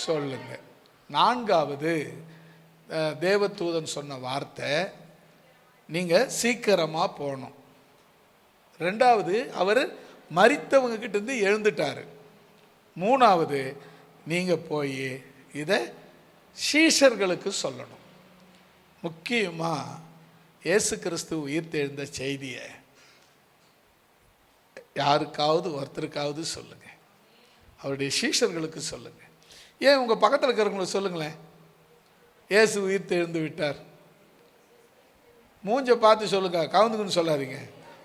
சொல்லுங்க. 4வது தேவதூதன் சொன்ன வார்த்தை, நீங்க சீக்கிரமா போகணும். 2வது அவர் மரித்தவங்க கிட்ட இருந்து எழுந்துட்டாரு. 3வது நீங்க போய் இதை சீஷர்களுக்கு சொல்லணும். முக்கியமா இயேசு கிறிஸ்து உயிர்த்தெழுந்த செய்தியை யாருக்காவது ஒருத்தருக்காவது சொல்லுங்க, அவருடைய சீஷர்களுக்கு சொல்லுங்க. ஏன் உங்க பக்கத்தில் இருக்கிறவங்களுக்கு சொல்லுங்களேன், இயேசு உயிர்த்தெழுந்து விட்டார். மூஞ்ச பார்த்து சொல்லுங்க, கவுந்துக்குன்னு சொல்லாதீங்க.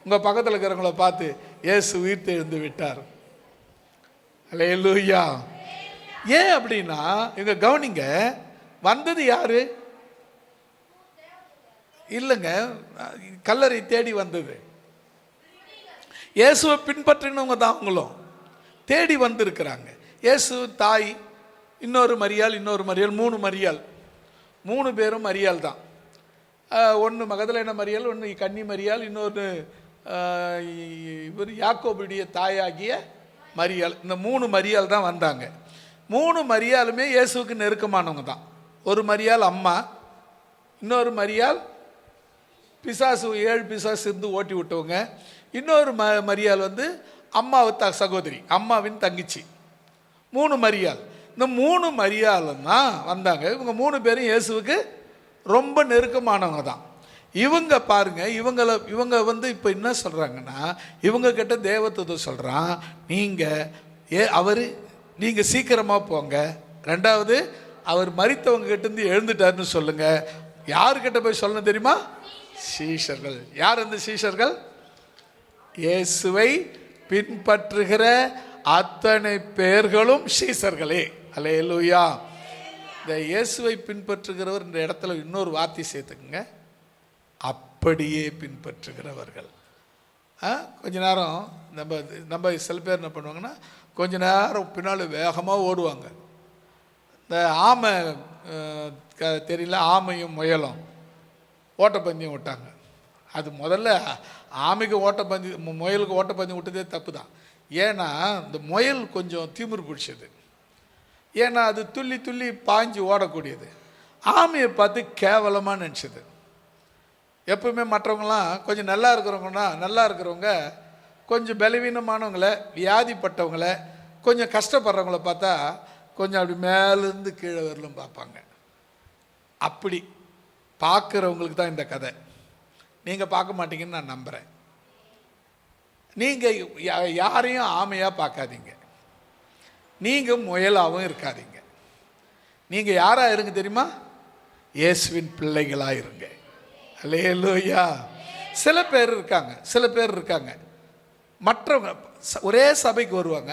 உங்க பக்கத்தில் இருக்கிறவங்கள பார்த்து இயேசு உயிர்த்தெழுந்து விட்டார். அல்லேலூயா. ஏன் அப்படின்னா, இவங்க கவனிங்க, வந்தது யாரு? இல்லைங்க, கல்லறை தேடி வந்தது இயேசுவை பின்பற்றினவங்க தான். அவங்களும் தேடி வந்திருக்கிறாங்க. இயேசு தாய், இன்னொரு மரியாள், 3 மரியாள், 3 பேரும் மரியாள் தான். ஒன்று மகதலேன மரியாள், ஒன்று கன்னி மரியாள், இன்னொன்று இவர் யாக்கோபுடைய தாயாகிய மரியாள். இந்த 3 மரியாள் தான் வந்தாங்க. 3 மரியாளுமே இயேசுவுக்கு நெருக்கமானவங்க தான். ஒரு மரியாள் அம்மா, இன்னொரு மரியாள் பிசாசு 7 பிசாசு இருந்து ஓட்டி விட்டவங்க, இன்னொரு மரியாள் அம்மாவு சகோதரி, அம்மாவின் தங்கச்சி. 3 மரியாள். இந்த 3 மரியாளும் தான் வந்தாங்க. இவங்க 3 பேரும் இயேசுவுக்கு ரொம்ப நெருக்கமானவங்க தான். இவங்க பாருங்க, இவங்க இப்போ என்ன சொல்றாங்கன்னா, இவங்க கிட்ட தேவதூதன் சொல்றான், நீங்க சீக்கிரமா போங்க. 2வது அவர் மரித்தவங்க கிட்ட இருந்து எழுந்துட்டாருன்னு சொல்லுங்க. யாருக்கிட்ட போய் சொல்லணும் தெரியுமா? சீஷர்கள். யார் அந்த சீஷர்கள்? இயேசுவை பின்பற்றுகிற அத்தனை பேர்களும் சீஷர்களே. அல்லேலூயா. இந்த இயேசுவை பின்பற்றுகிறவர் இந்த இடத்துல இன்னொரு வார்த்தை சேர்த்துக்குங்க, அப்படியே பின்பற்றுகிறவர்கள். கொஞ்ச நேரம் நம்ம சில பேர் என்ன பண்ணுவாங்கன்னா, கொஞ்ச நேரம் பின்னால் வேகமாக ஓடுவாங்க. இந்த ஆமை தெரியல, ஆமையும் முயலும் ஓட்டப்பந்தயம் விட்டாங்க. அது முதல்ல ஆமைக்கு முயலுக்கு ஓட்டப்பந்தயம் விட்டதே தப்பு தான். ஏன்னா இந்த முயல் கொஞ்சம் திமிரு பிடிச்சது. ஏன்னா அது துள்ளி துள்ளி பாஞ்சு ஓடக்கூடியது. ஆமையை பார்த்து கேவலமாக நினச்சது. எப்பவுமே மற்றவங்களாம் கொஞ்சம் நல்லா இருக்கிறவங்க கொஞ்சம் பலவீனமானவங்களை, வியாதிப்பட்டவங்களை, கொஞ்சம் கஷ்டப்படுறவங்கள பார்த்தா கொஞ்சம் அப்படி மேலேருந்து கீழே வரலும் பார்ப்பாங்க. அப்படி பார்க்குறவங்களுக்கு தான் இந்த கதை. நீங்கள் பார்க்க மாட்டீங்கன்னு நான் நம்புகிறேன். நீங்கள் யாரையும் ஆமையாக பார்க்காதீங்க, நீங்கள் முயலாகவும் இருக்காதீங்க. நீங்கள் யாராக இருங்க தெரியுமா? இயேசுவின் பிள்ளைகளாக இருங்க. அல்லேலூயா. சில பேர் இருக்காங்க மற்றவங்க ஒரே சபைக்கு வருவாங்க,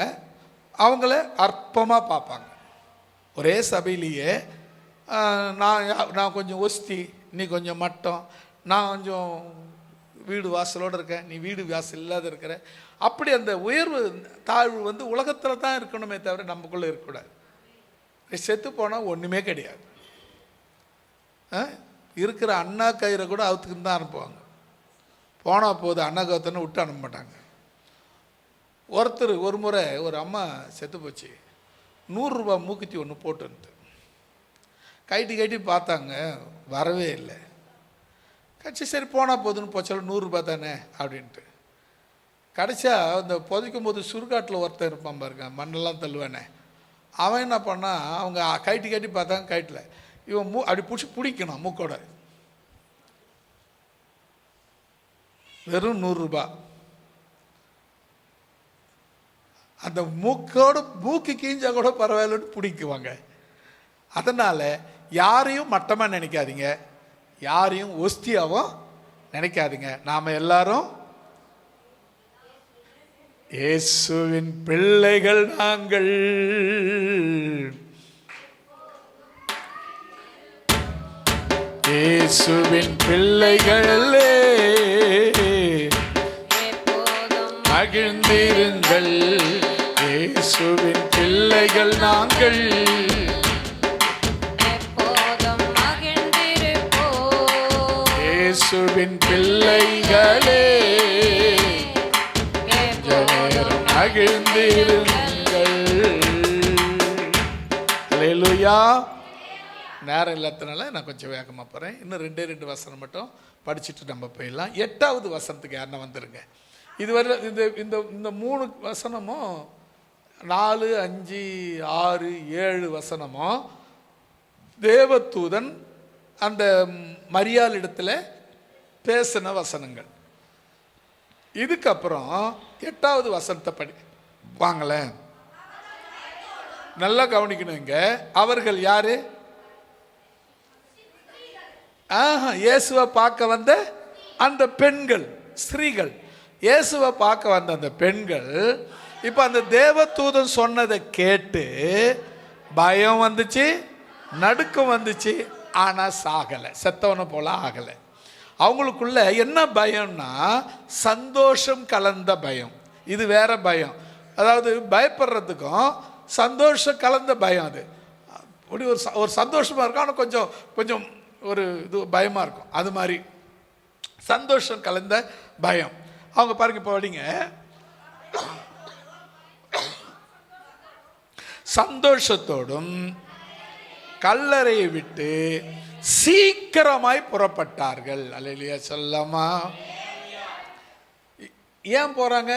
அவங்கள அற்பமாக பார்ப்பாங்க. ஒரே சபையிலேயே நான் கொஞ்சம் ஒஸ்தி, நீ கொஞ்சம் மட்டம், நான் கொஞ்சம் வீடு வாசலோடு இருக்கேன், நீ வீடு வாசல் இல்லாத இருக்கிற. அப்படி அந்த உயர்வு தாழ்வு வந்து உலகத்தில் தான் இருக்கணுமே தவிர நமக்குள்ளே இருக்கக்கூடாது. செத்து போனால் ஒன்றுமே கிடையாது. இருக்கிற அண்ணா கயிறை கூட அவுத்துக்குன்னு தான் அனுப்புவாங்க. போனால் போது அண்ணா கவுத்தனை விட்டு அனுப்ப மாட்டாங்க. ஒருத்தர் ஒரு முறை ஒரு அம்மா செத்து போச்சு, 100 ரூபா மூக்குத்தி ஒன்று போட்டுன்ட்டு கைட்டி பார்த்தாங்க, வரவே இல்லை. கட்சி சரி போனால் போதுன்னு போச்சாலும் 100 ரூபா தானே அப்படின்ட்டு. கடைசியா அந்த புதைக்கும் போது சுடுகாட்டில் ஒருத்தர் இருப்பான் பாருங்க, மண்ணெல்லாம் தள்ளுவானே, அவன் என்ன பண்ணால் அவங்க கைட்டி பார்த்தாங்க, கைட்டில் இவன் அப்படி பிடிக்கணும் மூக்கோட. வெறும் 100 ரூபா. அந்த மூக்கு கீஞ்சா கூட பரவாயில்லன்னு பிடிக்குவாங்க. அதனால் யாரையும் மட்டமாக நினைக்காதீங்க, யாரையும் ஒஸ்தியாவும் நினைக்காதீங்க. நாம் எல்லாரும் இயேசுவின் பிள்ளைகள் நாங்கள். இயேசுவின் பிள்ளைகளே மகிழ்ந்திருங்கள். இயேசுவின் பிள்ளைகள் நாங்கள், இயேசுவின் பிள்ளைகளே மகிழ்ந்திருங்கள். அல்லேலூயா. நேரம் இல்லாதனால நான் கொஞ்சம் வேகமாக போகிறேன். இன்னும் 2 வசனம் மட்டும் படிச்சுட்டு நம்ம போயிடலாம். 8வது வசனத்துக்கு யாருன்னா வந்துருங்க. இதுவரை இந்த 3 வசனமும் 4, 5, 6, 7 வசனமும் தேவதூதன் அந்த மரியாள் இடத்துல பேசின வசனங்கள். இதுக்கப்புறம் 8வது வசனத்தை படி வாங்களேன், நல்லா கவனிக்கணும். இங்க அவர்கள் யாரு? இயேசுவை பார்க்க வந்த அந்த பெண்கள், ஸ்திரீகள். இயேசுவை பார்க்க வந்த அந்த பெண்கள் இப்போ அந்த தேவதூதன் சொன்னதை கேட்டு பயம் வந்துச்சு, நடுக்கம் வந்துச்சு. ஆனால் சாகலை, செத்தவனை போல ஆகலை. அவங்களுக்குள்ள என்ன பயம்னா சந்தோஷம் கலந்த பயம். இது வேற பயம், அதாவது பயப்படுறதுக்கும் சந்தோஷம் கலந்த பயம். அது அப்படி ஒரு சந்தோஷமாக இருக்கும், ஆனால் கொஞ்சம் ஒரு இது பயமாக இருக்கும். அது மாதிரி சந்தோஷம் கலந்த பயம். அவங்க பாருங்க, இப்போ படிங்க. சந்தோஷத்தோடும் கல்லறையை விட்டு சீக்கிரமாய் புறப்பட்டார்கள். அல்லேலூயா சொல்லமா. ஏன் போறாங்க?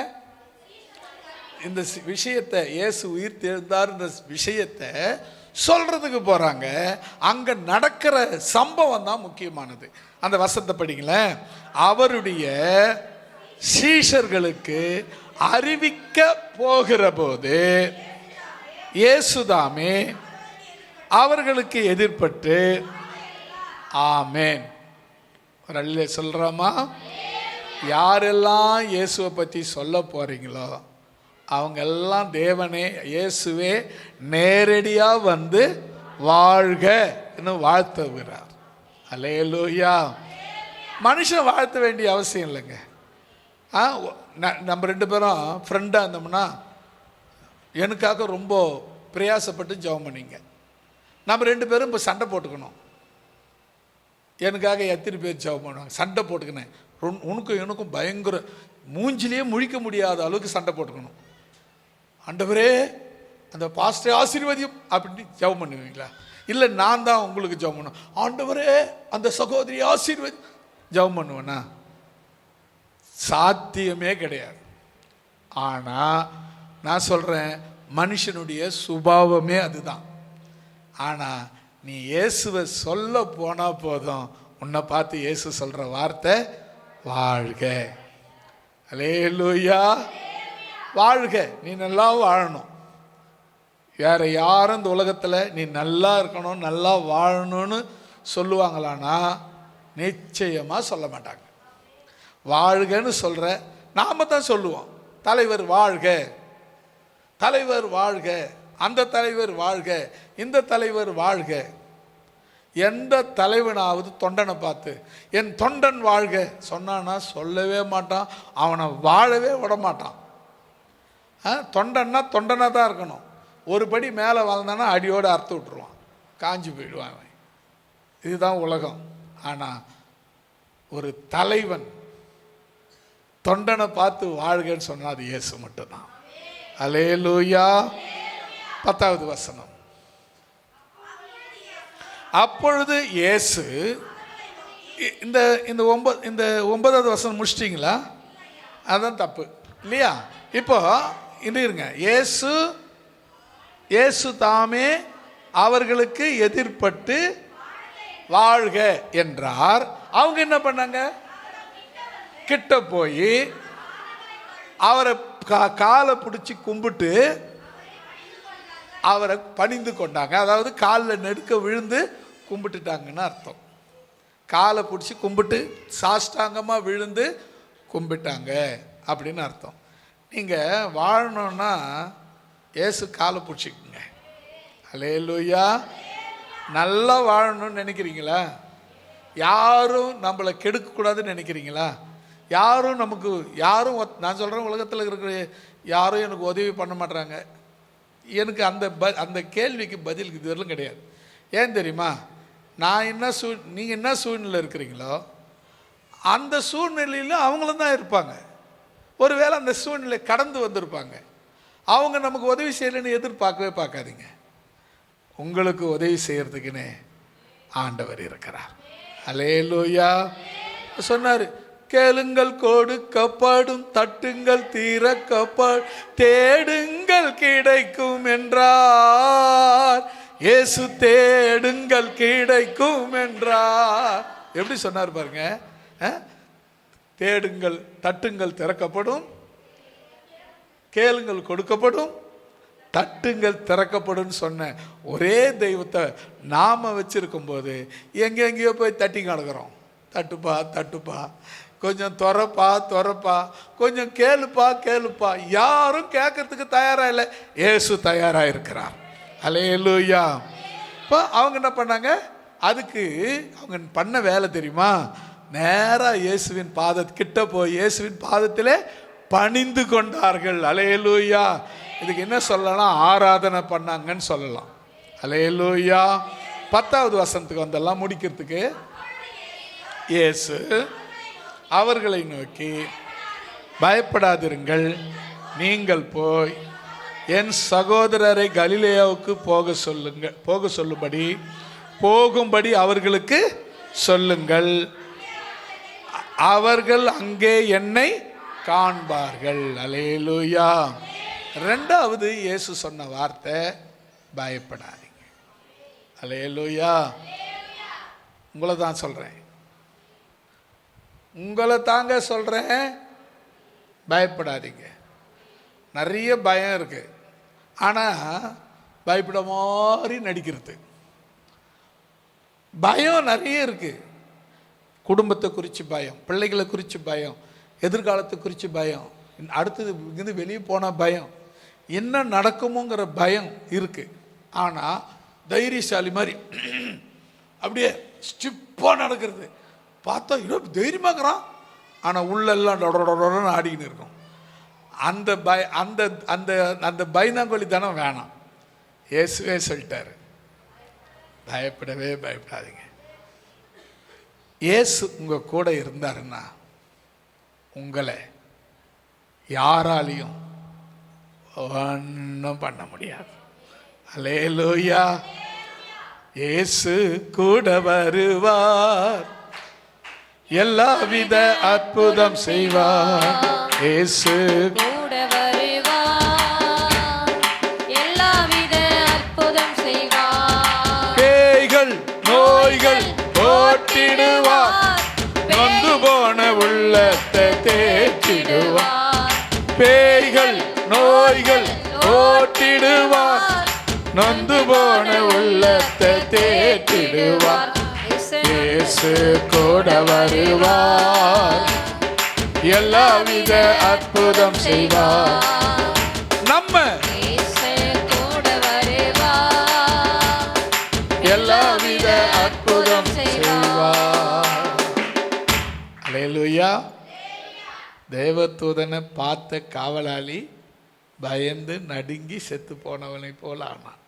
இந்த விஷயத்தை, இயேசு உயிர் தெழுந்தார் இந்த விஷயத்தை சொல்றதுக்கு போறாங்க. அங்க நடக்கிற சம்பவம் தான் முக்கியமானது. அந்த வசனத்தை படிங்களேன். அவருடைய சீஷர்களுக்கு அறிவிக்க போகிற போது இயேசுதாமே அவர்களுக்கு எதிர்பட்டு, ஆமேன் ஒரு அல்லே சொல்றோமா? யாரெல்லாம் இயேசுவை பற்றி சொல்ல போறீங்களோ அவங்க எல்லாம் தேவனே, இயேசுவே நேரடியாக வந்து வாழ்க இன்னும் வாழ்த்துகிறார். அல்லேலூயா. மனுஷன் வாழ்த்த வேண்டிய அவசியம் இல்லைங்க. நம்ம 2 பேரும் ஃப்ரெண்டாக இருந்தோம்னா எனக்காக ரொம்ப பிரயாசப்பட்டு ஜெபம் பண்ணிங்க. நம்ம 2 பேரும் இப்போ சண்டை போட்டுக்கணும். எனக்காக எத்தனை பேர் ஜெபம் பண்ணுவாங்க? சண்டை போட்டுக்கினேன். உனக்கும் எனக்கும் பயங்கர மூஞ்சிலேயே முழிக்க முடியாத அளவுக்கு சண்டை போட்டுக்கணும். ஆண்டவரே அந்த பாஸ்டரை ஆசீர்வதியும் அப்படின்னு ஜெபம் பண்ணுவீங்களா? இல்லை நான் தான் உங்களுக்கு ஜெபம் பண்ணுவேன். ஆண்டவரே அந்த சகோதரி ஆசீர்வதி ஜெபம் பண்ணுவேன்னா? சாத்தியமே கிடையாது. ஆனால் நான் சொல்கிறேன், மனுஷனுடைய சுபாவமே அதுதான். ஆனால் நீ இயேசுவை சொல்ல போனால் போதும், உன்னை பார்த்து இயேசு சொல்கிற வார்த்தை வாழ்க. அல்லேலூயா. வாழ்க, நீ நல்லா வாழணும். வேற யாரும் இந்த உலகத்தில் நீ நல்லா இருக்கணும், நல்லா வாழணும்னு சொல்லுவாங்களான்னா நிச்சயமாக சொல்ல மாட்டாங்க. வாழ்கன்னு சொல்கிற நாம தான் சொல்லுவோம், தலைவர் வாழ்க, தலைவர் வாழ்க, அந்த தலைவர் வாழ்க, இந்த தலைவர் வாழ்க. எந்த தலைவனாவது தொண்டனை பார்த்து என் தொண்டன் வாழ்க சொன்னான்னா சொல்லவே மாட்டான், அவனை வாழவே விட மாட்டான். தொண்டன்னா தொண்டனாக தான் இருக்கணும். ஒரு படி மேலே வாழ்ந்தானா அடியோடு அறுத்து விட்டுருவான், காஞ்சி போயிடுவான் அவன். இதுதான் உலகம். ஆனால் ஒரு தலைவன் தொண்டனை பார்த்து வாழ்கன்னு சொன்னால் அது இயேசு மட்டும்தான். அல்லேலூயா. 10வது வசனம். அப்பொழுது இயேசு இந்த 9வது வசனம் முடிச்சிட்டிங்களா? அதுதான் தப்பு இல்லையா? இப்போ இது இருங்க. இயேசு தாமே அவர்களுக்கு எதிர்பட்டு வாழ்க என்றார். அவங்க என்ன பண்ணாங்க? கிட்ட போய் அவரை காலை பிடிச்சி கும்பிட்டு அவரை பணிந்து கொண்டாங்க. அதாவது காலில் நெடுக்க விழுந்து கும்பிட்டுட்டாங்கன்னு அர்த்தம். காலை பிடிச்சி கும்பிட்டு சாஷ்டாங்கமாக விழுந்து கும்பிட்டாங்க அப்படின்னு அர்த்தம். நீங்கள் வாழணுன்னா இயேசு காலை பிடிச்சிக்குங்க. அல்லேலூயா. நல்லா வாழணும்னு நினைக்கிறீங்களா? யாரும் நம்மளை கெடுக்கக்கூடாதுன்னு நினைக்கிறீங்களா? யாரும் நான் சொல்கிறேன், உலகத்தில் இருக்கிற யாரும் எனக்கு உதவி பண்ண மாட்டாங்க. எனக்கு அந்த கேள்விக்கு பதில் இதுவரையிலும் கிடையாது. ஏன் தெரியுமா? நீங்கள் என்ன சூழ்நிலை இருக்கிறீங்களோ அந்த சூழ்நிலையில் அவங்களும் தான் இருப்பாங்க. ஒருவேளை அந்த சூழ்நிலை கடந்து வந்திருப்பாங்க. அவங்க நமக்கு உதவி செய்யலைன்னு எதிர்பார்க்கவே பார்க்காதீங்க. உங்களுக்கு உதவி செய்யறதுக்குன்னு ஆண்டவர் இருக்கிறார். அல்லேலூயா. சொன்னார், கேளுங்கள் கொடுக்கப்படும், தட்டுங்கள் திறக்கப்படும், தேடுங்கள் கிடைக்கும் என்றார். இயேசு தேடுங்கள் கிடைக்கும் என்றார். எப்படி சொன்னார் பாருங்க. தேடுங்கள், தட்டுங்கள் திறக்கப்படும், கேளுங்கள் கொடுக்கப்படும், தட்டுங்கள் திறக்கப்படும் சொன்ன ஒரே தெய்வத்தை நாம வச்சிருக்கும் போது எங்கெங்கேயோ போய் தட்டி கிடக்கிறோம். தட்டுப்பா தட்டுப்பா, கொஞ்சம் துறப்பா, கொஞ்சம் கேளுப்பா. யாரும் கேட்கறதுக்கு தயாரா இல்லை. இயேசு தயாரா இருக்கிறார். அல்லேலூயா. இப்போ அவங்க என்ன பண்ணாங்க? அதுக்கு அவங்க பண்ண வேலை தெரியுமா? நேரா இயேசுவின் கிட்ட போய் இயேசுவின் பாதத்திலே பணிந்து கொண்டார்கள். அல்லேலூயா. இதுக்கு என்ன சொல்லலாம்? ஆராதனை பண்ணாங்கன்னு சொல்லலாம். அல்லேலூயா. 10வது வசனத்துக்கு வந்தெல்லாம் முடிக்கிறதுக்கு இயேசு அவர்களை நோக்கி, பயப்படாதிருங்கள், நீங்கள் போய் என் சகோதரரை கலிலேயாவுக்கு போகும்படி அவர்களுக்கு சொல்லுங்கள், அவர்கள் அங்கே என்னை காண்பார்கள். அல்லேலூயா. 2வது இயேசு சொன்ன வார்த்தை, பயப்படாதீங்க. அல்லேலூயா. உங்களை தான் சொல்றேன், உங்களை தாங்க சொல்றேன், பயப்படாதீங்க. நிறைய பயம் இருக்கு, ஆனா பயப்பட மாதிரி நடிக்கிறது. பயம் நிறைய இருக்கு. குடும்பத்தை குறித்து பயம், பிள்ளைகளை குறித்து பயம், எதிர்காலத்தை குறித்து பயம், அடுத்தது இங்கிருந்து வெளியே போன பயம், என்ன நடக்குமோங்கிற பயம் இருக்கு. ஆனா தைரியசாலி மாதிரி அப்படியே ஸ்டிப்பா நடக்கிறது பார்த்தா இன்னும் தைரியமாக்குறான். ஆனா உள்ளெல்லாம் டொடன்னு ஆடிக்கின்னு இருக்கும். அந்த அந்த பயந்தாங்கொழி தானம் வேணாம். இயேசுவே சொல்லிட்டாரு, பயப்படாதீங்க. இயேசு உங்க கூட இருந்தாருன்னா உங்களை யாராலையும் ஒன்றும் பண்ண முடியாது. அல்லேலூயா. இயேசு கூட வருவார், எல்லாவித அற்புதம் செய்வார். இயேசு கூட வருவார், எல்லாவித அற்புதம் செய்வார். பேய்கள் நோய்கள் ஓட்டிடுவார், நொந்து போன உள்ளத்தை தேற்றிடுவார். நோய்கள் ஓட்டிடுவார், நொந்து போன உள்ளத்தை தேற்றிடுவார். இயேசு கூட வருவார், எல்லாவித அற்புதம் செய்வார். நம்ம எல்லாவித அற்புதம் செய்வார். அல்லேலூயா. தேவதூதனை பார்த்த காவலாளி பயந்து நடுங்கி செத்து போனவனை போல ஆனான்.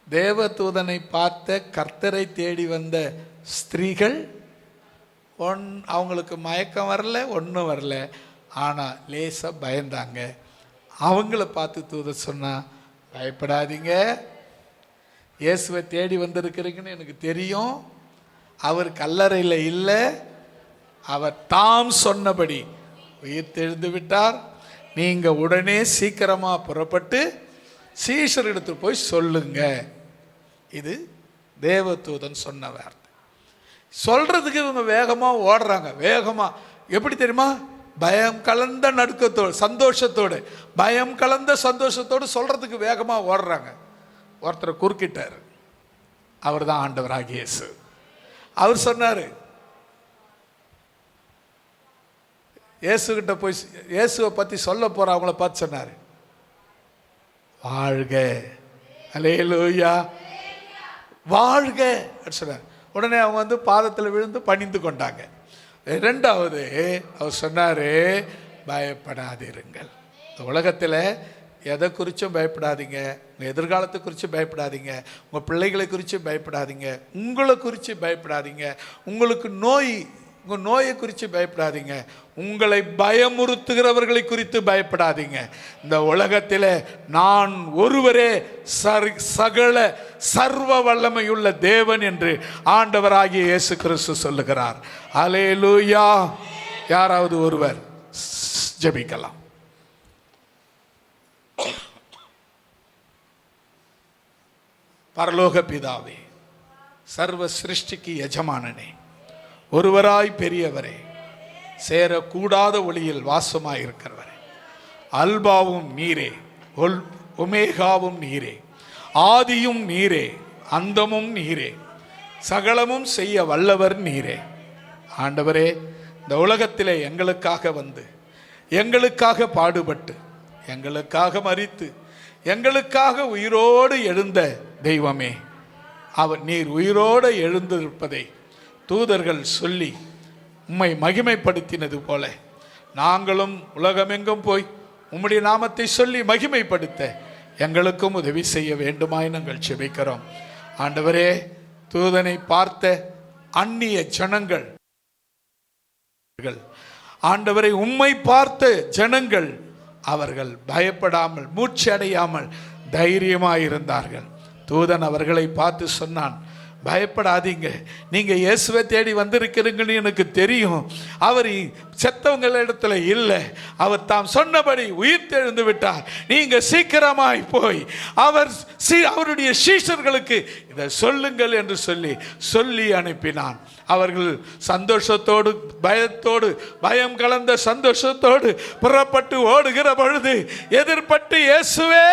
தேவதூதனை பார்த்த கர்த்தரை தேடி வந்த ஸ்திரீகள் அவங்களுக்கு மயக்கம் வரல, ஒன்றும் வரல, ஆனால் லேசாக பயந்தாங்க. அவங்கள பார்த்து தூதர் சொன்னா, பயப்படாதீங்க, இயேசுவை தேடி வந்திருக்கிறீங்கன்னு எனக்கு தெரியும். அவர் கல்லறையில் இல்லை, அவர் தாம் சொன்னபடி உயிர் தெழுந்து விட்டார். நீங்கள் உடனே சீக்கிரமாக புறப்பட்டு சீஷரிடத்து போய் சொல்லுங்க. இது தேவதூதன் சொன்ன வார்த்தை. சொல்றதுக்கு இவங்க வேகமாக ஓடுறாங்க. வேகமாக எப்படி தெரியுமா? பயம் கலந்த நடுக்கத்தோடு, சந்தோஷத்தோடு, பயம் கலந்த சந்தோஷத்தோடு சொல்றதுக்கு வேகமாக ஓடுறாங்க. ஒருத்தர் குறுக்கிட்டார். அவர் தான் ஆண்டவராகிய இயேசு. அவர் சொன்னார், இயேசுகிட்ட போய் இயேசுவை பற்றி சொல்ல போகிற அவங்கள பார்த்து சொன்னார், வாழ்க, அல்லேலூயா, வாழ்க சொன்னார். உடனே அவங்க வந்து பாதத்தில் விழுந்து பணிந்து கொண்டாங்க. ரெண்டாவது அவர் சொன்னார், பயப்படாதிருங்கள். இந்த உலகத்தில் எதை குறித்தும் பயப்படாதீங்க. உங்கள் எதிர்காலத்தை குறித்து பயப்படாதீங்க. உங்கள் பிள்ளைகளை குறித்து பயப்படாதீங்க. உங்களை குறித்து பயப்படாதீங்க. உங்களுக்கு உங்கள் நோயை குறித்து பயப்படாதீங்க. உங்களை பயமுறுத்துகிறவர்களை குறித்து பயப்படாதீங்க. இந்த உலகத்தில் நான் ஒருவரே சகல சர்வ வல்லமையுள்ள தேவன் என்று ஆண்டவராகிய இயேசு கிறிஸ்து சொல்லுகிறார். அல்லேலூயா. யாராவது ஒருவர் ஜெபிக்கலாம். பரலோக பிதாவே, சர்வ சிருஷ்டிக்கு எஜமானனே, ஒருவராய் பெரியவரே, சேரக்கூடாத ஒளியில் வாசமாயிருக்கிறவரே, அல்பாவும் நீரே, ஒமேகாவும் நீரே, ஆதியும் நீரே, அந்தமும் நீரே, சகலமும் செய்ய வல்லவர் நீரே. ஆண்டவரே, இந்த உலகத்திலே எங்களுக்காக வந்து, எங்களுக்காக பாடுபட்டு, எங்களுக்காக மரித்து, எங்களுக்காக உயிரோடு எழுந்த தெய்வமே, நீர் உயிரோடு எழுந்திருப்பதை தூதர்கள் சொல்லி உம்மை மகிமைப்படுத்தினது போல நாங்களும் உலகமெங்கும் போய் உம்முடைய நாமத்தை சொல்லி மகிமைப்படுத்த எங்களுக்கும் உதவி செய்ய வேண்டுமாய் நாங்கள் ஜெபிக்கிறோம். ஆண்டவரே, தூதனை பார்த்த அந்நிய ஜனங்கள், ஆண்டவரை உம்மை பார்த்த ஜனங்கள், அவர்கள் பயப்படாமல் மூச்சு அடையாமல் தைரியமாயிருந்தார்கள். தூதன் அவர்களை பார்த்து சொன்னான், பயப்படாதீங்க, நீங்க இயேசுவை தேடி வந்திருக்கிறீங்கன்னு எனக்கு தெரியும். அவர் செத்தவங்களிடத்துல இல்லை, அவர் தாம் சொன்னபடி உயிர் தெழுந்து விட்டார். நீங்க சீக்கிரமாய் போய் அவருடைய சீஷர்களுக்கு இதை சொல்லுங்கள் என்று சொல்லி அனுப்பினான். அவர்கள் சந்தோஷத்தோடு பயத்தோடு, பயம் கலந்த சந்தோஷத்தோடு புறப்பட்டு ஓடுகிற பொழுது எதிர்பட்டு, இயேசுவே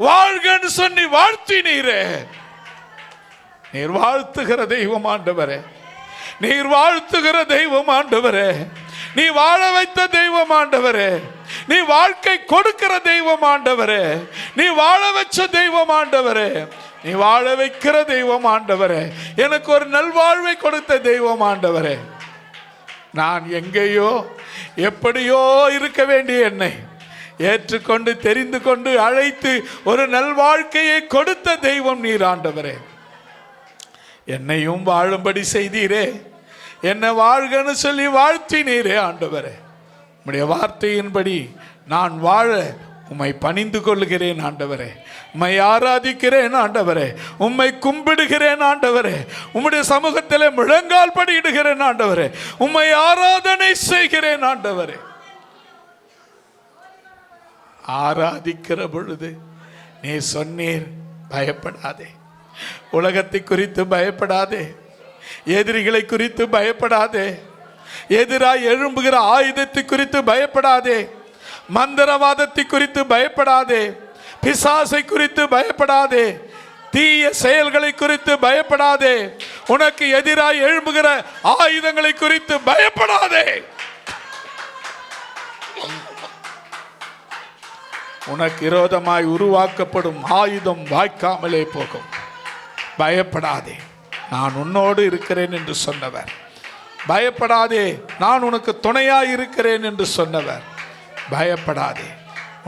வாழ்கன்னு சொல்லி வாழ்த்தினீரே. நீர் வாழ்த்துகிற தெய்வம் ஆண்டவரே, நீர் வாழ்த்துகிற தெய்வம் ஆண்டவரே, நீ வாழ வைத்த தெய்வம் ஆண்டவரே, நீ வாழ்க்கை கொடுக்கிற தெய்வம் ஆண்டவரே, நீ வாழ வச்ச தெய்வம் ஆண்டவரே, நீ வாழ வைக்கிற தெய்வம் ஆண்டவரே, எனக்கு ஒரு நல்வாழ்வை கொடுத்த தெய்வம் ஆண்டவரே. நான் எங்கேயோ எப்படியோ இருக்க வேண்டிய என்னை ஏற்றுக்கொண்டு தெரிந்து கொண்டு அழைத்து ஒரு நல்வாழ்க்கையை கொடுத்த தெய்வம் நீர் ஆண்டவரே. என்னையும் வாழும்படி செய்தீரே, என்னை வாழ்கன்னு சொல்லி வாழ்த்தினீரே ஆண்டவரே. உம்முடைய வார்த்தையின்படி நான் வாழ உம்மை பணிந்து கொள்ளுகிறேன் ஆண்டவரே, உம்மை ஆராதிக்கிறேன் ஆண்டவரே, உம்மை கும்பிடுகிறேன் ஆண்டவரே, உம்முடைய சமூகத்திலே முழங்கால் படியிடுகிறேன் ஆண்டவரே, உம்மை ஆராதனை செய்கிறேன் ஆண்டவரே. ஆராதிக்கிற பொழுது நீ சொன்னீர், பயப்படாதே, உலகத்தை குறித்து பயப்படாதே, எதிரிகளை குறித்து பயப்படாதே, எதிராய் எழும்புகிற ஆயுதத்தை குறித்து பயப்படாதே, மந்திரவாதத்தை குறித்து பயப்படாதே, பிசாசை குறித்து பயப்படாதே, தீய செயல்களை குறித்து பயப்படாதே, உனக்கு எதிராய் எழும்புகிற ஆயுதங்களை குறித்து பயப்படாதே. உனக்கு விரோதமாய் உருவாக்கப்படும் ஆயுதம் வாய்க்காமலே போகும். பயப்படாதே, நான் உன்னோடு இருக்கிறேன் என்று சொன்னவர். பயப்படாதே, நான் உனக்கு துணையாய் இருக்கிறேன் என்று சொன்னவர். பயப்படாதே,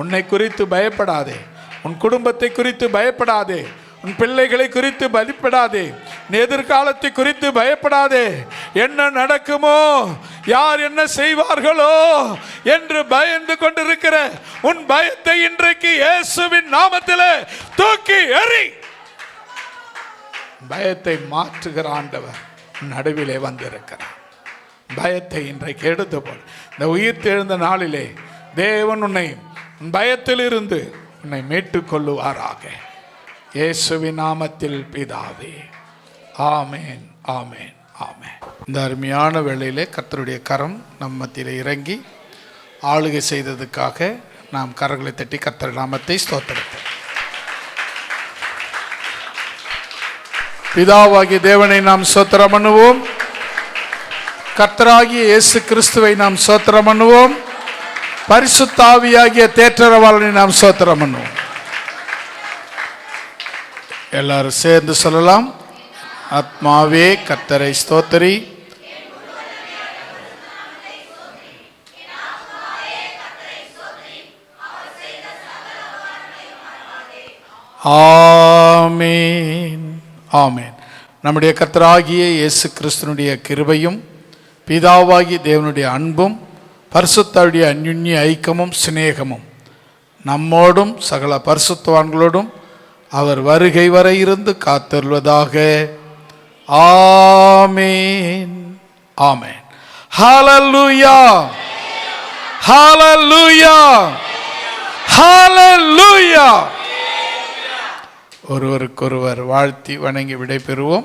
உன்னை குறித்து பயப்படாதே, உன் குடும்பத்தை குறித்து பயப்படாதே, உன் பிள்ளைகளை குறித்து பயப்படாதே, நீ எதிர்காலத்தை குறித்து பயப்படாதே. என்ன நடக்குமோ, யார் என்ன செய்வார்களோ என்று பயந்து கொண்டிருக்கிற உன் பயத்தை இன்றைக்கு இயேசுவின் நாமத்திலே தூக்கி எறி. பயத்தை மாற்றுகிற ஆண்டவர் நடுவிலே வந்திருக்கிறார். பயத்தை இன்றைக்கு எடுத்து போல். இந்த உயிர் தெழுந்த நாளிலே தேவன் உன்னை பயத்தில் இருந்து உன்னை மீட்டுக் கொள்ளுவாராக. இயேசுவின் நாமத்தில் பிதாவே, ஆமேன், ஆமேன், ஆமேன். இந்த அருமையான வேளையிலே கர்த்தருடைய கரம் நம் மத்தியிலே இறங்கி ஆளுகை செய்ததுக்காக நாம் கரங்களை தட்டி கர்த்தர் நாமத்தை ஸ்தோத்திரிப்போம். பிதாவாகிய தேவனை நாம் ஸ்தோத்திரம் பண்ணுவோம். கர்த்தராகிய இயேசு கிறிஸ்துவை நாம் ஸ்தோத்திரம் பண்ணுவோம். பரிசுத்த ஆவியாகிய தேற்றரவாளனை நாம் ஸ்தோத்திரம் பண்ணுவோம். எல்லாரும் சேர்ந்து சொல்லலாம். ஆத்மாவே கர்த்தரை ஸ்தோத்திரி, ஆமேன், ஆமேன். நம்முடைய கர்த்தராகிய இயேசு கிறிஸ்துனுடைய கிருபையும் பிதாவாகிய தேவனுடைய அன்பும் பரிசுத்தருடைய அந்யுன்ய ஐக்கியமும் சிநேகமும் நம்மோடும் சகல பரிசுத்தவான்களோடும் அவர் வருகை வரை இருந்து காத்தருள்வதாக. ஆமேன், ஆமேன். ஹல்லேலூயா, ஹல்லேலூயா, ஹல்லேலூயா. ஒருவருக்கொருவர் வாழ்த்தி வணங்கி விடை பெறுவோம்.